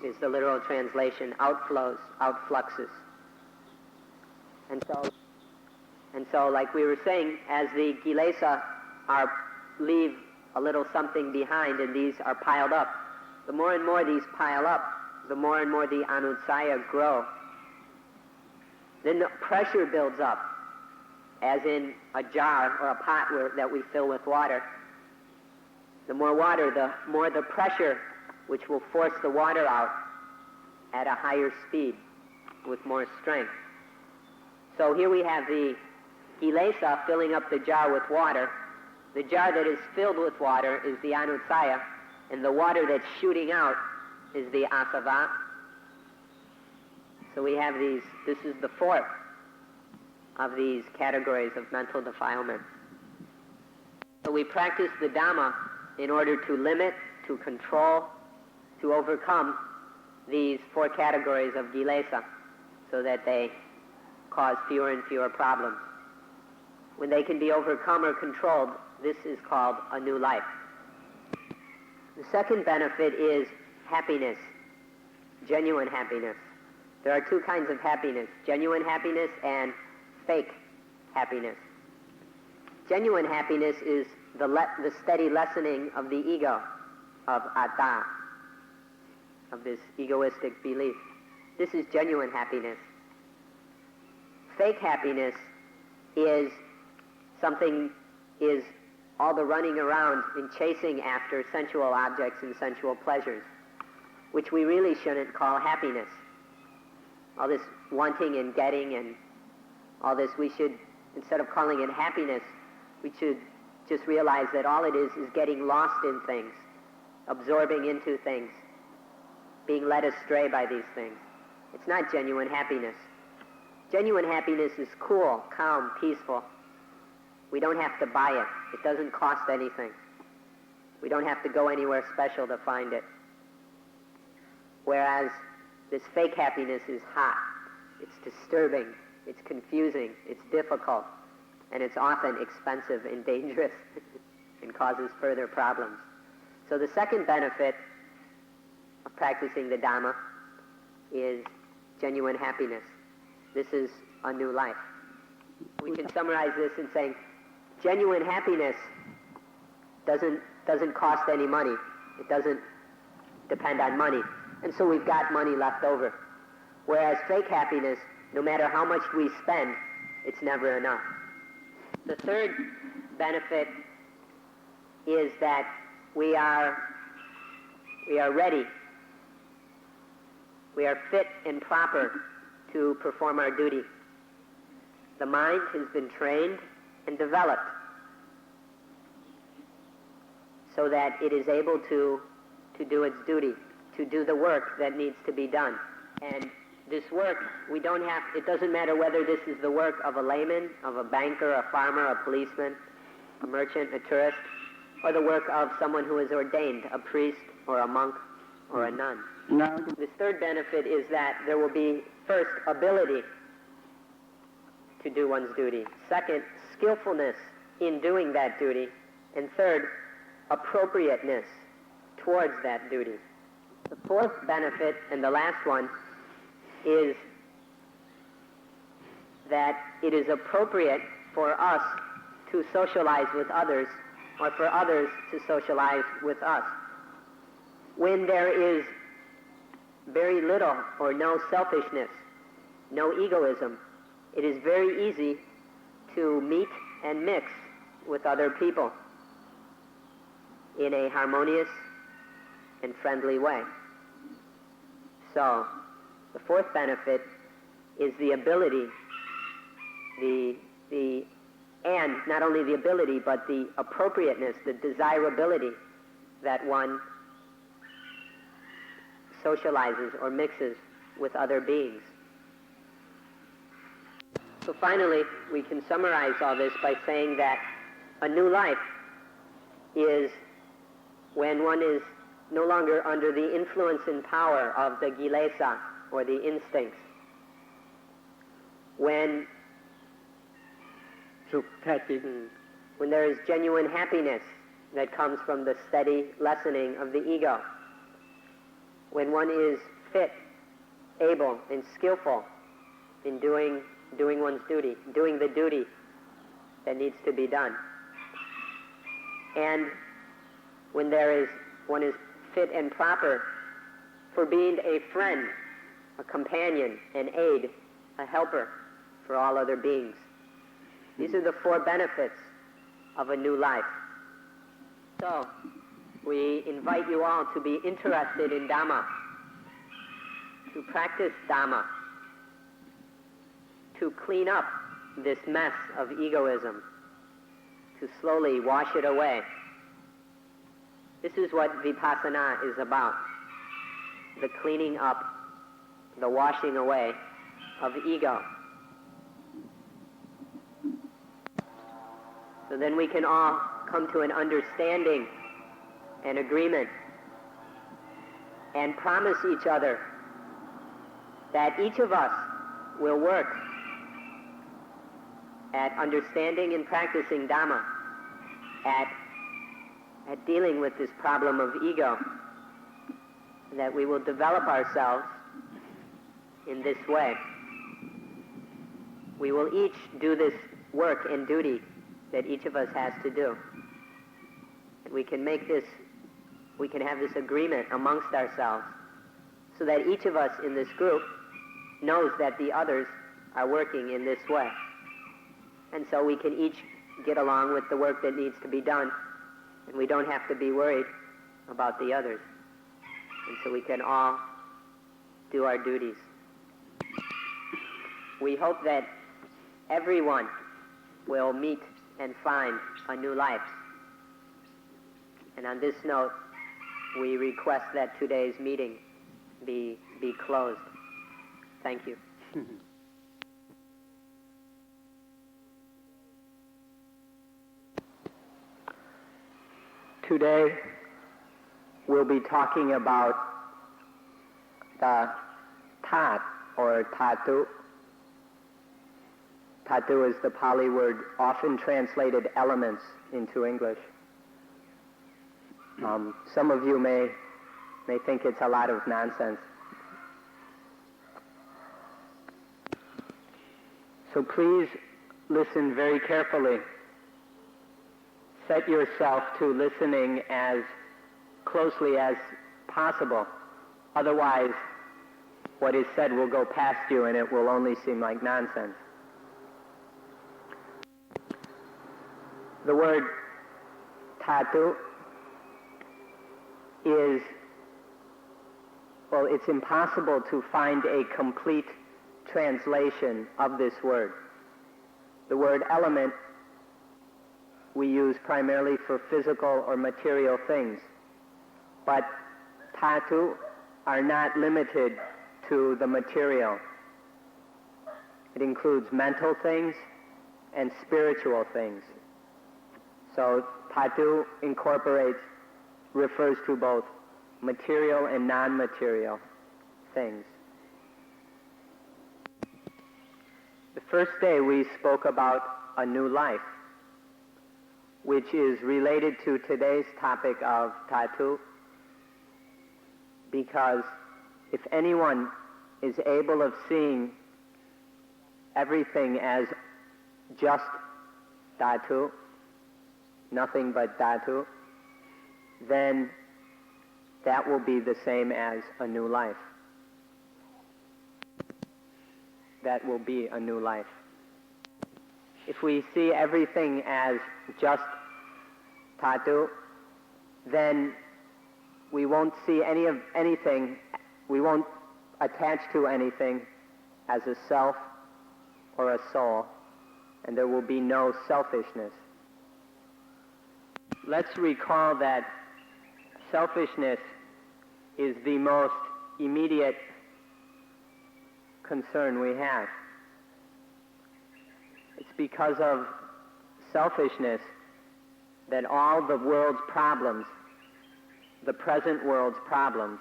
is the literal translation, outflows, outfluxes. And so like we were saying, as the kilesa leave a little something behind and these are piled up, the more and more these pile up, the more and more the anutsaya grow. Then the pressure builds up, as in a jar or a pot that we fill with water. The more water, the more the pressure, which will force the water out at a higher speed with more strength. So here we have the kilesa filling up the jar with water. The jar that is filled with water is the anutsaya, and the water that's shooting out is the asava. So we have these, this is the fourth of these categories of mental defilement. So we practice the Dhamma in order to limit, to control, to overcome these four categories of kilesa so that they cause fewer and fewer problems. When they can be overcome or controlled, this is called a new life. The second benefit is happiness, genuine happiness. There are two kinds of happiness, genuine happiness and fake happiness. Genuine happiness is the steady lessening of the ego, of atta, of this egoistic belief. This is genuine happiness. fake happiness is all the running around and chasing after sensual objects and sensual pleasures, which we really shouldn't call happiness. All this wanting and getting and all this, we should, instead of calling it happiness, we should just realize that all it is getting lost in things, absorbing into things, being led astray by these things. It's not genuine happiness. Genuine happiness is cool, calm, peaceful. We don't have to buy it. It doesn't cost anything. We don't have to go anywhere special to find it. Whereas this fake happiness is hot. It's disturbing. It's confusing. It's difficult. And it's often expensive and dangerous and causes further problems. So the second benefit of practicing the Dhamma is genuine happiness. This is a new life. We can summarize this in saying genuine happiness doesn't cost any money. It doesn't depend on money. And so we've got money left over. Whereas fake happiness, no matter how much we spend, it's never enough. The third benefit is that we are ready. We are fit and proper to perform our duty. The mind has been trained and developed so that it is able to do its duty, to do the work that needs to be done. And this work, it doesn't matter whether this is the work of a layman, of a banker, a farmer, a policeman, a merchant, a tourist, or the work of someone who is ordained, a priest or a monk or a nun. Now, This third benefit is that there will be, first, ability to do one's duty. Second, skillfulness in doing that duty. And third, appropriateness towards that duty. The fourth benefit, and the last one, is that it is appropriate for us to socialize with others, or for others to socialize with us. When there is very little or no selfishness, no egoism, it is very easy to meet and mix with other people in a harmonious and friendly way. So, the fourth benefit is the ability, and not only the ability, but the appropriateness, the desirability that one socializes or mixes with other beings. So finally, we can summarize all this by saying that a new life is when one is no longer under the influence and power of the kilesa, or the instincts. When สุขแท้จริง when there is genuine happiness that comes from the steady lessening of the ego. When one is fit, able, and skillful in doing one's duty, doing the duty that needs to be done. And when one is fit and proper for being a friend, a companion, an aid, a helper for all other beings. These are the four benefits of a new life. So, we invite you all to be interested in Dhamma, to practice Dhamma, to clean up this mess of egoism, to slowly wash it away. This is what Vipassana is about, the cleaning up, the washing away of ego. So then we can all come to an understanding and agreement and promise each other that each of us will work at understanding and practicing Dhamma, at dealing with this problem of ego, that we will develop ourselves in this way. We will each do this work and duty that each of us has to do. And we can have this agreement amongst ourselves so that each of us in this group knows that the others are working in this way. And so we can each get along with the work that needs to be done, and we don't have to be worried about the others. And so we can all do our duties. We hope that everyone will meet and find a new life. And on this note, we request that today's meeting be closed. Thank you. Today, we'll be talking about the tat, or tatu. Tatu is the Pali word often translated elements into English. Some of you may think it's a lot of nonsense. So please listen very carefully. Set yourself to listening as closely as possible. Otherwise, what is said will go past you and it will only seem like nonsense. The word tatu is, well, it's impossible to find a complete translation of this word. The word element we use primarily for physical or material things, but tatu are not limited to the material. It includes mental things and spiritual things. So tatu refers to both material and non-material things. The first day we spoke about a new life, which is related to today's topic of tatu, because if anyone is able of seeing everything as just dhatu, nothing but dhatu, then that will be the same as a new life. That will be a new life. If we see everything as just dhatu, then we won't see anything, we won't attach to anything as a self or a soul, and there will be no selfishness. Let's recall that selfishness is the most immediate concern we have. It's because of selfishness that all the world's problems, the present world's problems,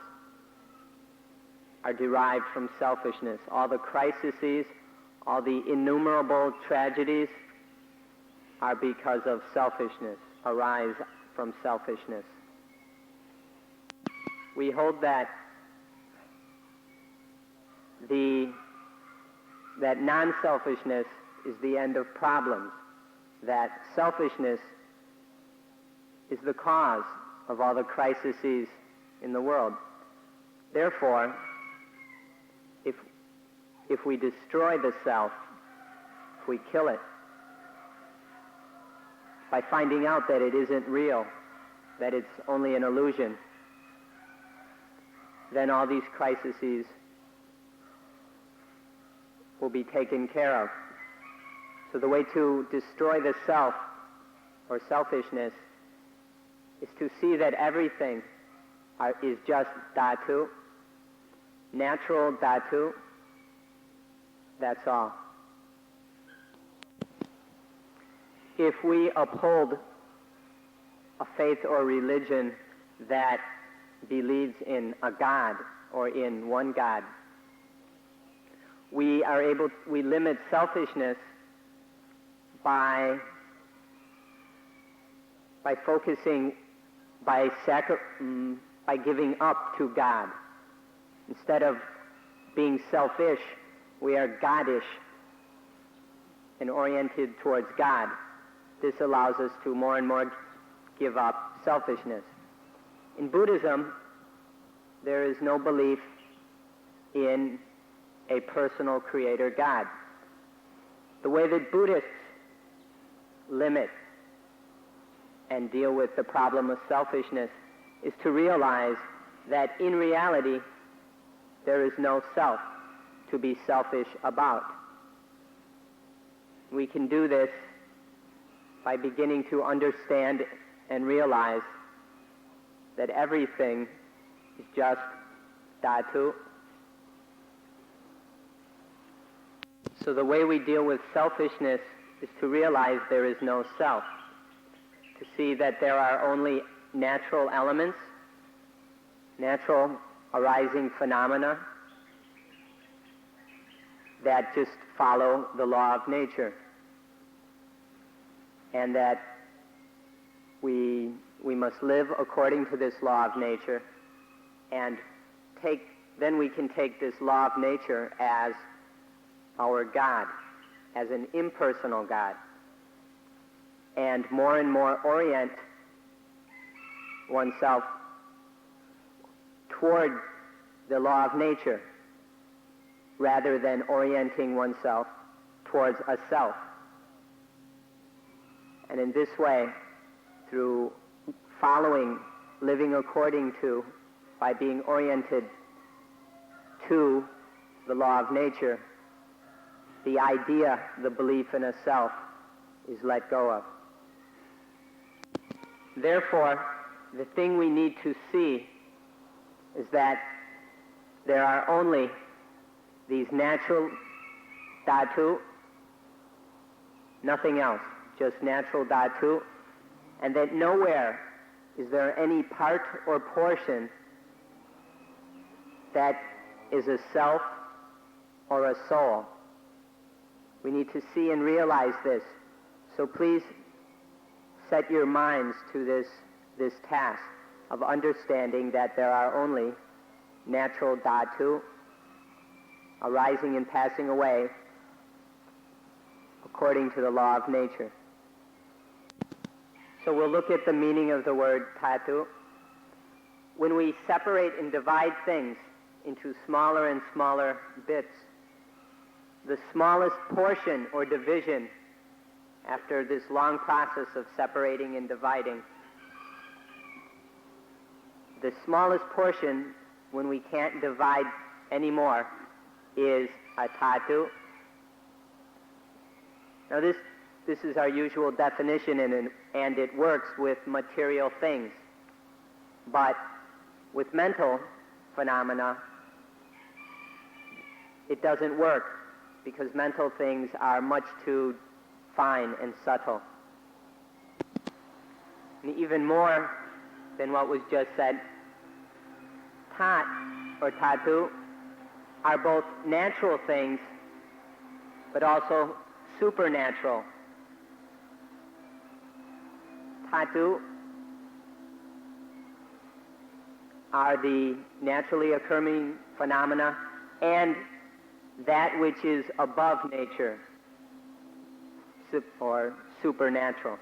are derived from selfishness. All the crises, all the innumerable tragedies are because of selfishness, arise from selfishness. We hold that that non-selfishness is the end of problems, that selfishness is the cause of all the crises in the world. Therefore, if we destroy the self, if we kill it, by finding out that it isn't real, that it's only an illusion, then all these crises will be taken care of. So the way to destroy the self, or selfishness, is to see that everything is just dhatu, natural dhatu, that's all. If we uphold a faith or religion that believes in a God or in one God, we limit selfishness by focusing, by giving up to God. Instead of being selfish, we are Godish and oriented towards God. This allows us to more and more give up selfishness. In Buddhism, there is no belief in a personal creator God. The way that Buddhists limit and deal with the problem of selfishness is to realize that in reality there is no self to be selfish about. We can do this by beginning to understand and realize that everything is just dhatu. So the way we deal with selfishness is to realize there is no self, to see that there are only natural elements, natural arising phenomena that just follow the law of nature, and that we must live according to this law of nature, and then we can take this law of nature as our God, as an impersonal God, and more orient oneself toward the law of nature, rather than orienting oneself towards a self. And in this way, through following, living according to, by being oriented to the law of nature, the idea, the belief in a self, is let go of. Therefore, the thing we need to see is that there are only these natural dhatu, nothing else, just natural dhatu, and that nowhere is there any part or portion that is a self or a soul. We need to see and realize this. So please set your minds to this task of understanding that there are only natural dhatu arising and passing away according to the law of nature. So we'll look at the meaning of the word dhatu. When we separate and divide things into smaller and smaller bits, the smallest portion or division after this long process of separating and dividing, the smallest portion, when we can't divide anymore, is a dhatu. Now this is our usual definition, and it works with material things. But with mental phenomena, it doesn't work, because mental things are much too fine and subtle. And even more than what was just said, tat or dhatu are both natural things, but also supernatural. Dhatu are the naturally occurring phenomena and that which is above nature, or supernatural.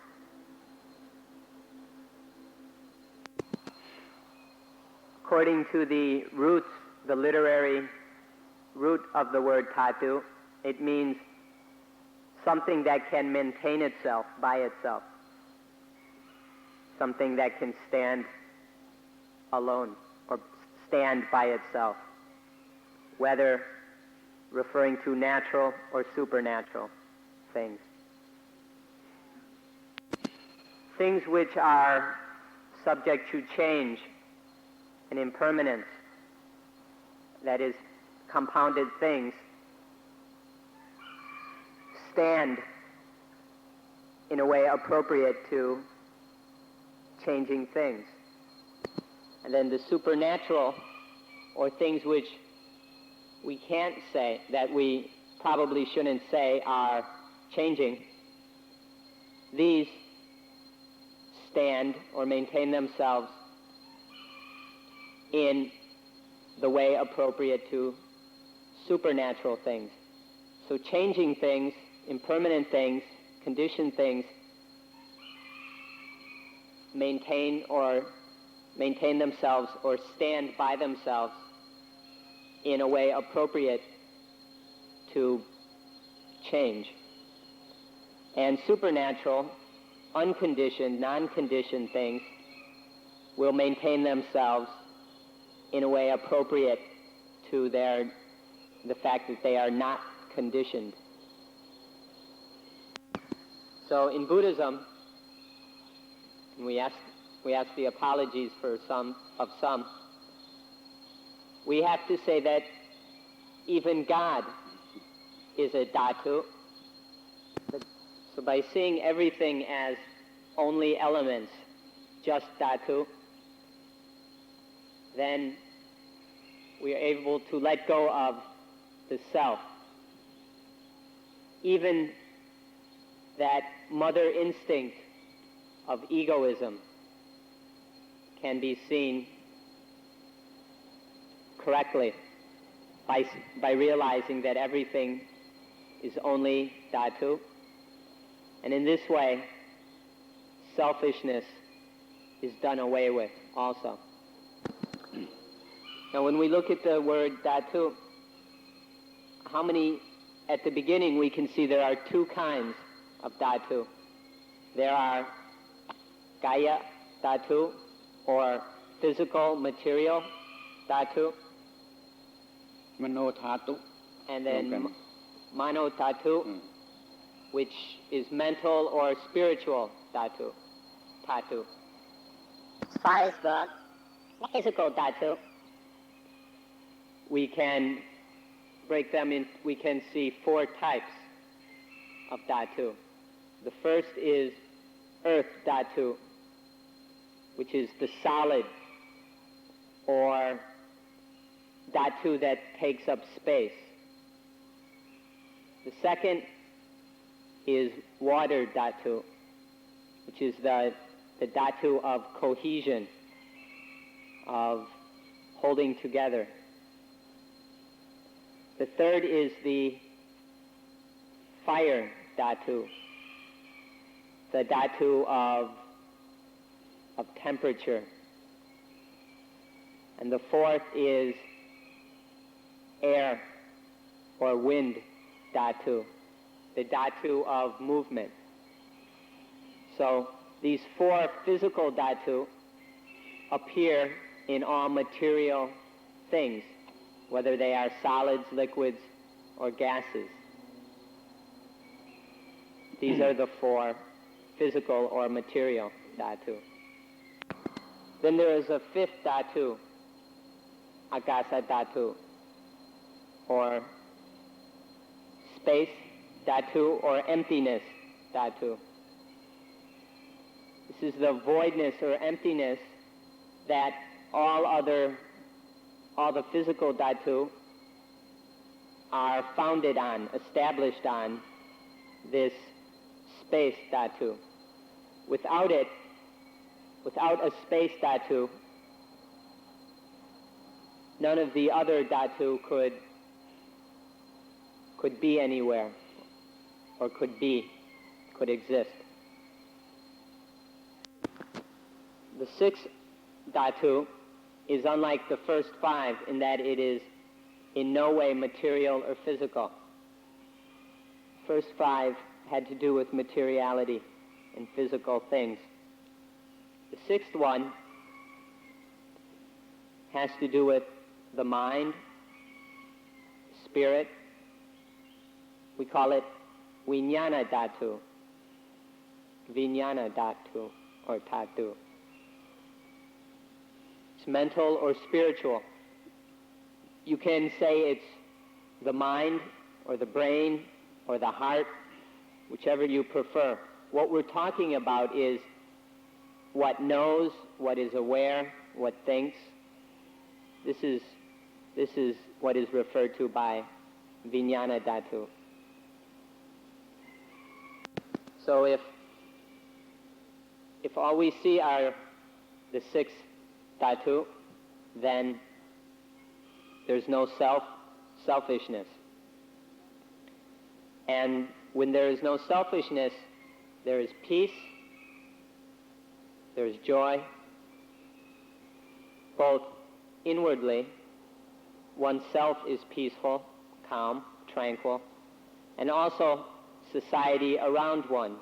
According to the roots, the literary root of the word dhatu, it means something that can maintain itself by itself, something that can stand alone or stand by itself, whether referring to natural or supernatural things. Things which are subject to change and impermanence, that is, compounded things, stand in a way appropriate to changing things. And then the supernatural, or things which we can't say, that we probably shouldn't say are changing, these stand or maintain themselves in the way appropriate to supernatural things. So changing things, impermanent things, conditioned things, maintain themselves or stand by themselves in a way appropriate to change. And supernatural, unconditioned, non-conditioned things will maintain themselves in a way appropriate to the fact that they are not conditioned. So in Buddhism, and we ask the apologies for some, we have to say that even God is a dhatu. So by seeing everything as only elements, just dhatu, then we are able to let go of the self. Even that mother instinct of egoism can be seen correctly by realizing that everything is only dhatu. And in this way, selfishness is done away with also. Now when we look at the word dhatu, at the beginning we can see there are two kinds of dhatu. There are kaya dhatu, or physical, material dhatu. Mano dhatu. And then mano dhatu, which is mental or spiritual dhatu. As far as the physical dhatu, we can break them in, we can see four types of dhatu. The first is earth dhatu, which is the solid, or dhatu that takes up space. The second is water dhatu, which is the dhatu of cohesion, of holding together. The third is the fire dhatu, the dhatu of temperature. And the fourth is air or wind dhatu, the dhatu of movement. So these four physical dhatu appear in all material things, whether they are solids, liquids, or gases. These are the four physical or material dhatu. Then there is a fifth dhatu, akasa dhatu, or space dhatu, or emptiness dhatu. This is the voidness or emptiness that all the physical dhatu are founded on, established on, this space dhatu. Without it, without a space dhatu, none of the other dhatu could be anywhere, or could exist. The sixth dhatu is unlike the first five in that it is in no way material or physical. First five had to do with materiality and physical things. The sixth one has to do with the mind, spirit. We call it vijnana dhatu. Vijnana dhatu, or dhatu. It's mental or spiritual. You can say it's the mind, or the brain, or the heart, whichever you prefer. What we're talking about is what knows, what is aware, what thinks. This is what is referred to by vijnana dhatu. So if all we see are the six dhatu, then there's no selfishness. And when there is no selfishness, there is peace, there is joy, both inwardly, oneself is peaceful, calm, tranquil, and also society around one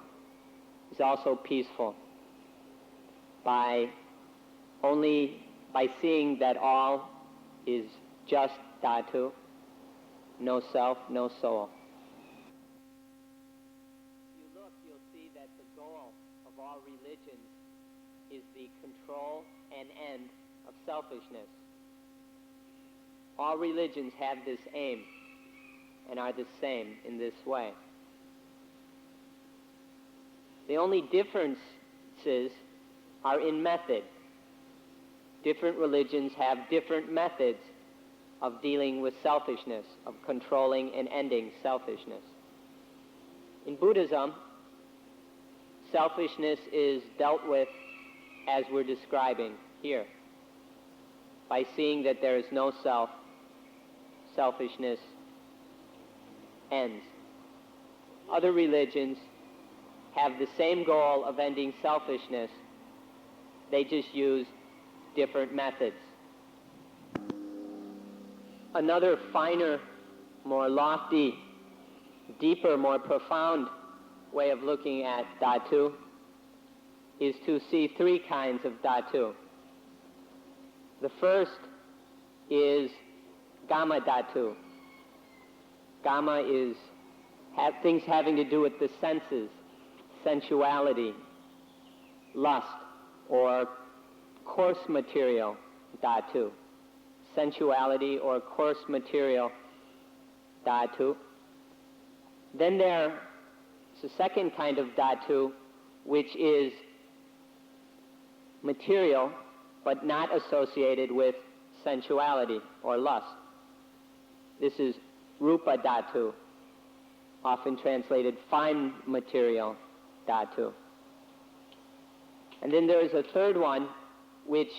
is also peaceful. By seeing that all is just dhatu, no self, no soul. If you look, you'll see that the goal of all religions is the control and end of selfishness. All religions have this aim and are the same in this way. The only differences are in method. Different religions have different methods of dealing with selfishness, of controlling and ending selfishness. In Buddhism, selfishness is dealt with as we're describing here. By seeing that there is no self, selfishness ends. Other religions have the same goal of ending selfishness. They just use different methods. Another finer, more lofty, deeper, more profound way of looking at dhatu is to see three kinds of dhatu. The first is Gama dhatu. Gama is things having to do with the senses, sensuality, lust, or coarse material dhatu. Sensuality or coarse material dhatu. Then there's a second kind of dhatu, which is material but not associated with sensuality or lust. This is rupa dhatu, often translated fine material dhatu. And then there is a third one, which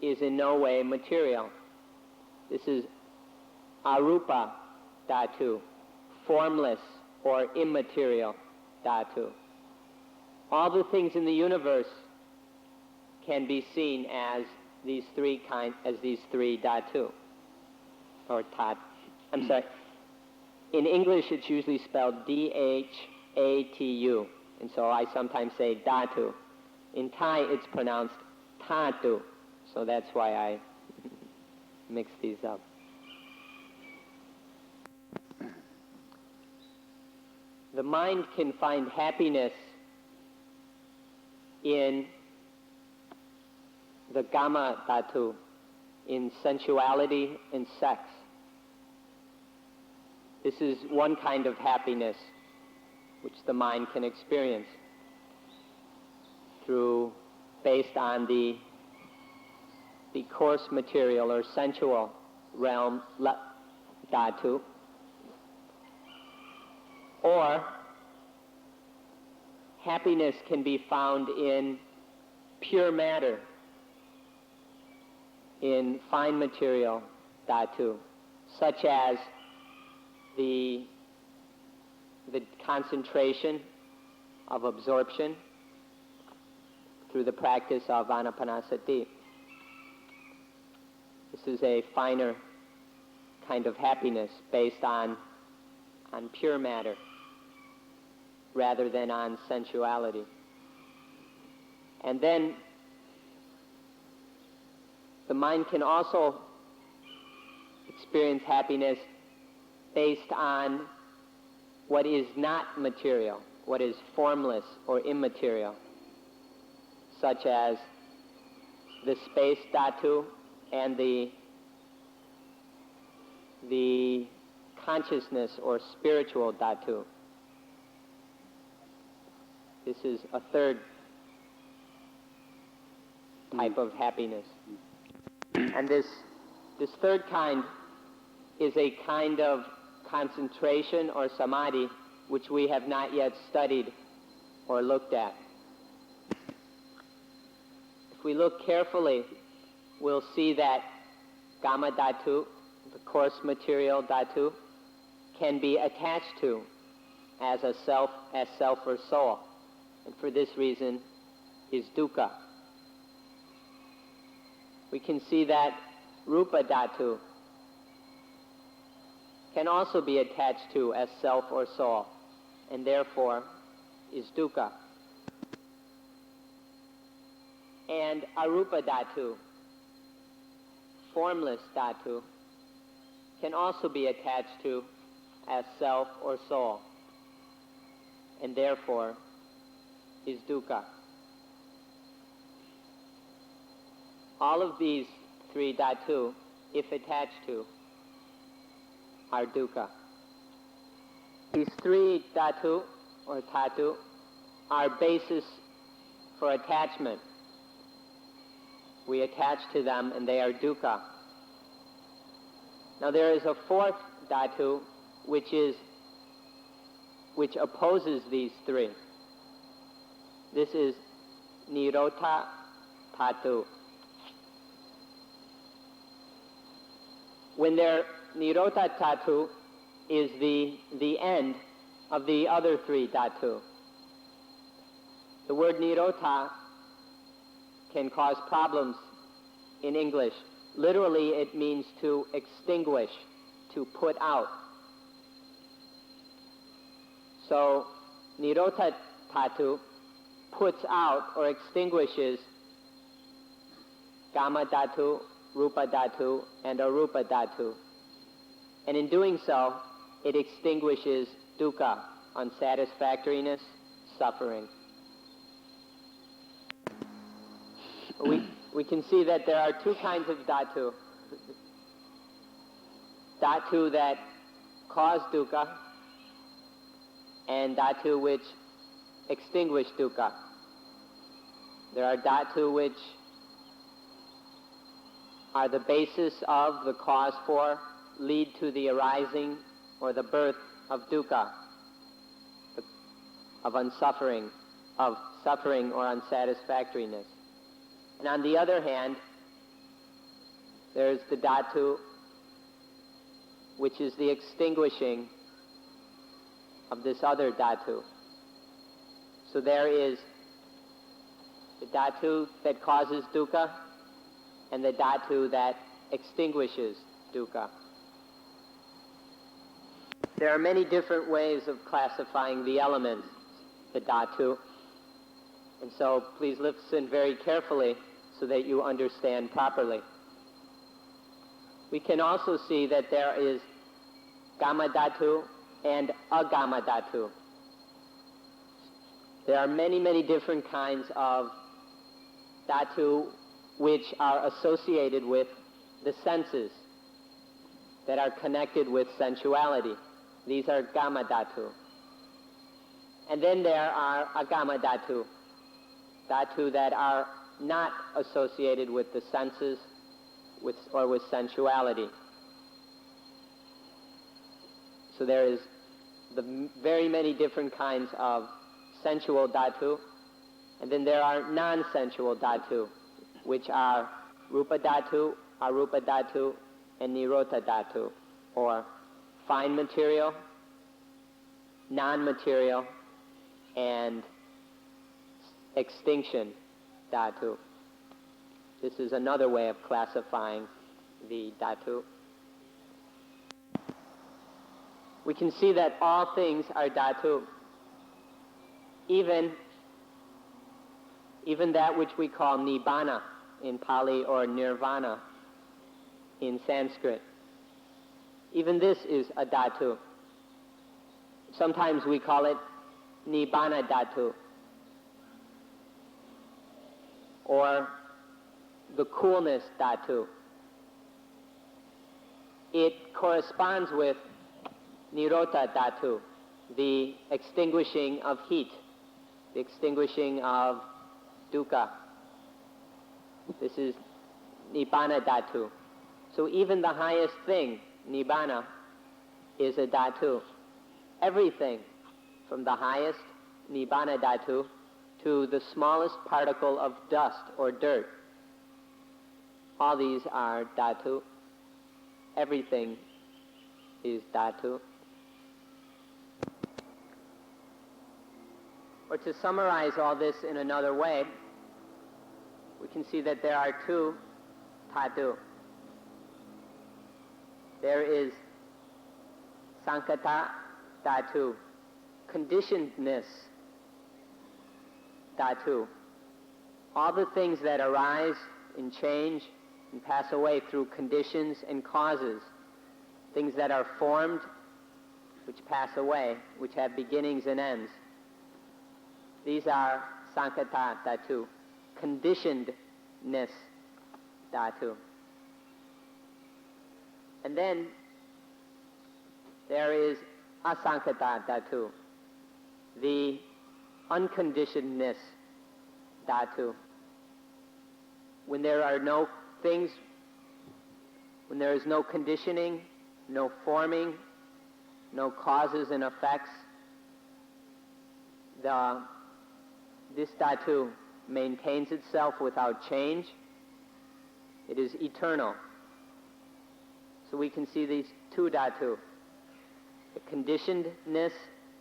is in no way material. This is arupa dhatu, formless or immaterial dhatu. All the things in the universe can be seen as these three dhatu, or tat. I'm sorry. In English, it's usually spelled D-H-A-T-U, and so I sometimes say dhatu. In Thai, it's pronounced thatu, so that's why I mix these up. The mind can find happiness in the Gama dhatu, in sensuality and sex. This is one kind of happiness which the mind can experience based on the coarse material or sensual realm dhatu. Or happiness can be found in pure matter, in fine material dhatu, such as the concentration of absorption through the practice of anapanasati. This is a finer kind of happiness based on pure matter rather than on sensuality. And then the mind can also experience happiness based on what is not material, what is formless or immaterial, such as the space dhatu and the consciousness or spiritual dhatu. This is a third type of happiness. And this third kind is a kind of concentration or samadhi which we have not yet studied or looked at. If we look carefully, we'll see that Gama dhatu, the coarse material dhatu, can be attached to as self or soul, and for this reason is dukkha. We can see that rupa dhatu can also be attached to as self or soul, and therefore is dukkha. And arupa dhatu, formless dhatu, can also be attached to as self or soul, and therefore is dukkha. All of these three dhatu, if attached to, are dukkha. These three dhatu, or dhatu, are basis for attachment. We attach to them and they are dukkha. Now there is a fourth dhatu which opposes these three. This is nirota dhatu. When their nirota dhatu is the end of the other three dhatu. The word nirota can cause problems in English. Literally, it means to extinguish, to put out. So, nirota dhatu puts out or extinguishes kama dhatu, rupa dhatu, and arupa dhatu. And in doing so, it extinguishes dukkha, unsatisfactoriness, suffering. We can see that there are two kinds of dhatu. Dhatu that cause dukkha, and dhatu which extinguish dukkha. There are dhatu which are the basis of, the cause for, lead to the arising or the birth of dukkha, of unsuffering, of suffering or unsatisfactoriness. And on the other hand, there's the dhatu which is the extinguishing of this other dhatu. So there is the dhatu that causes dukkha and the dhatu that extinguishes dukkha. There are many different ways of classifying the elements, the dhatu, and so please listen very carefully so that you understand properly. We can also see that there is gama dhatu and agama dhatu. There are many, many different kinds of dhatu which are associated with the senses, that are connected with sensuality. These are gama dhatu. And then there are agama dhatu, dhatu that are not associated with the senses or with sensuality. So there is the very many different kinds of sensual dhatu, and then there are non-sensual dhatu, which are rupa dhatu, arupa dhatu, and nirota dhatu, or fine material, non-material, and extinction dhatu. This is another way of classifying the dhatu. We can see that all things are dhatu, even that which we call nibbana in Pali or nirvana in Sanskrit. Even this is a dhatu. Sometimes we call it nibbana dhatu, or the coolness dhatu. It corresponds with nirota dhatu, the extinguishing of heat, the extinguishing of dukkha. This is nibbana dhatu. So even the highest thing, nibbana, is a dhatu. Everything from the highest, nibbana dhatu, to the smallest particle of dust or dirt, all these are dhatu. Everything is dhatu. Or to summarize all this in another way, we can see that there are two dhatu. There is sankata dhatu, conditionedness, dhatu. All the things that arise and change and pass away through conditions and causes, things that are formed, which pass away, which have beginnings and ends. These are sankhata dhatu, conditionedness dhatu. And then there is asankhata dhatu, the unconditionedness dhatu. When there are no things, when there is no conditioning, no forming, no causes and effects, this dhatu maintains itself without change. It is eternal. So we can see these two dhatu, the conditionedness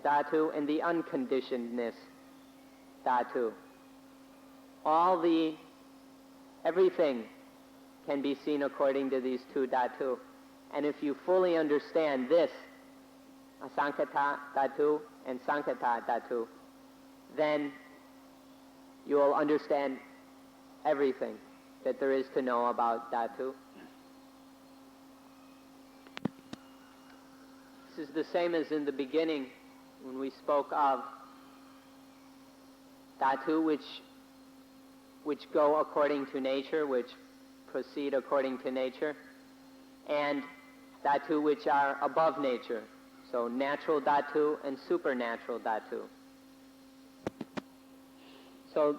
dhatu and the unconditionedness dhatu. Everything can be seen according to these two dhatu. And if you fully understand this, asankhata dhatu and sankhata dhatu, then you will understand everything that there is to know about dhatu. This is the same as in the beginning when we spoke of dhatu which go according to nature, which proceed according to nature, and dhatu which are above nature. So natural dhatu and supernatural dhatu. So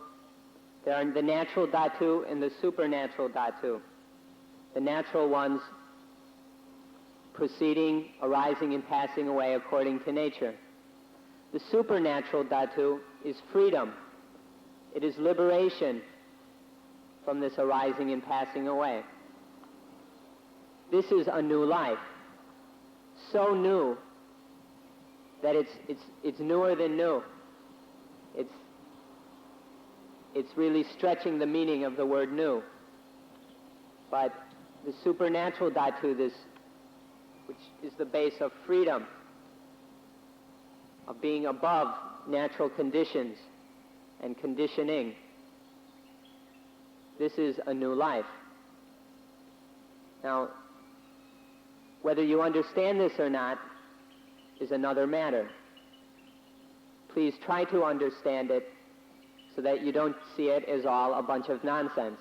there are the natural dhatu and the supernatural dhatu. The natural ones proceeding, arising, and passing away according to nature. The supernatural dhatu is freedom. It is liberation from this arising and passing away. This is a new life. So new that it's newer than new. It's really stretching the meaning of the word new. But the supernatural dhatu, which is the base of freedom, of being above natural conditions and conditioning, this is a new life. Now, whether you understand this or not is another matter. Please try to understand it so that you don't see it as all a bunch of nonsense.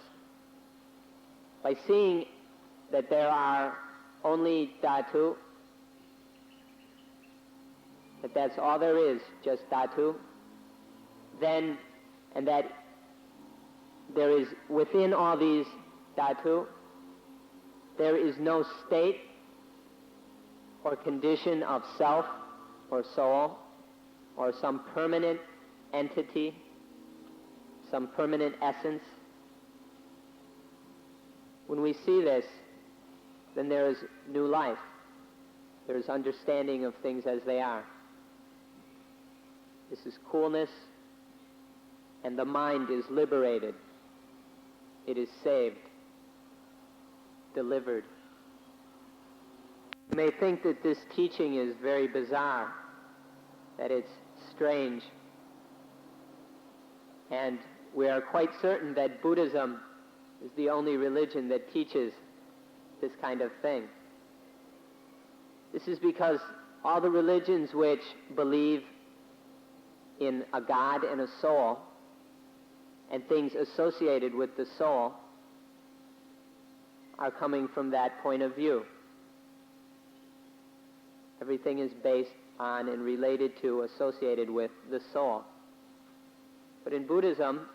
By seeing that there are only dhatu, that's all there is, just dhatu, then, and that there is within all these dhatu, there is no state or condition of self or soul or some permanent entity, some permanent essence. When we see this, then there is new life. There is understanding of things as they are. This is coolness, and the mind is liberated. It is saved, delivered. You may think that this teaching is very bizarre, that it's strange, and we are quite certain that Buddhism is the only religion that teaches this kind of thing. This is because all the religions which believe in a God and a soul and things associated with the soul are coming from that point of view. Everything is based on and related to, associated with the soul. But in Buddhism,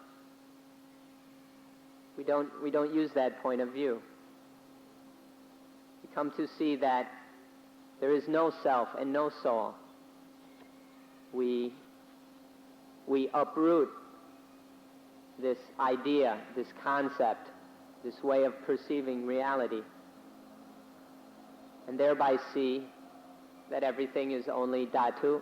we don't use that point of view. We come to see that there is no self and no soul. We uproot this idea, this concept, this way of perceiving reality, and thereby see that everything is only dhatu,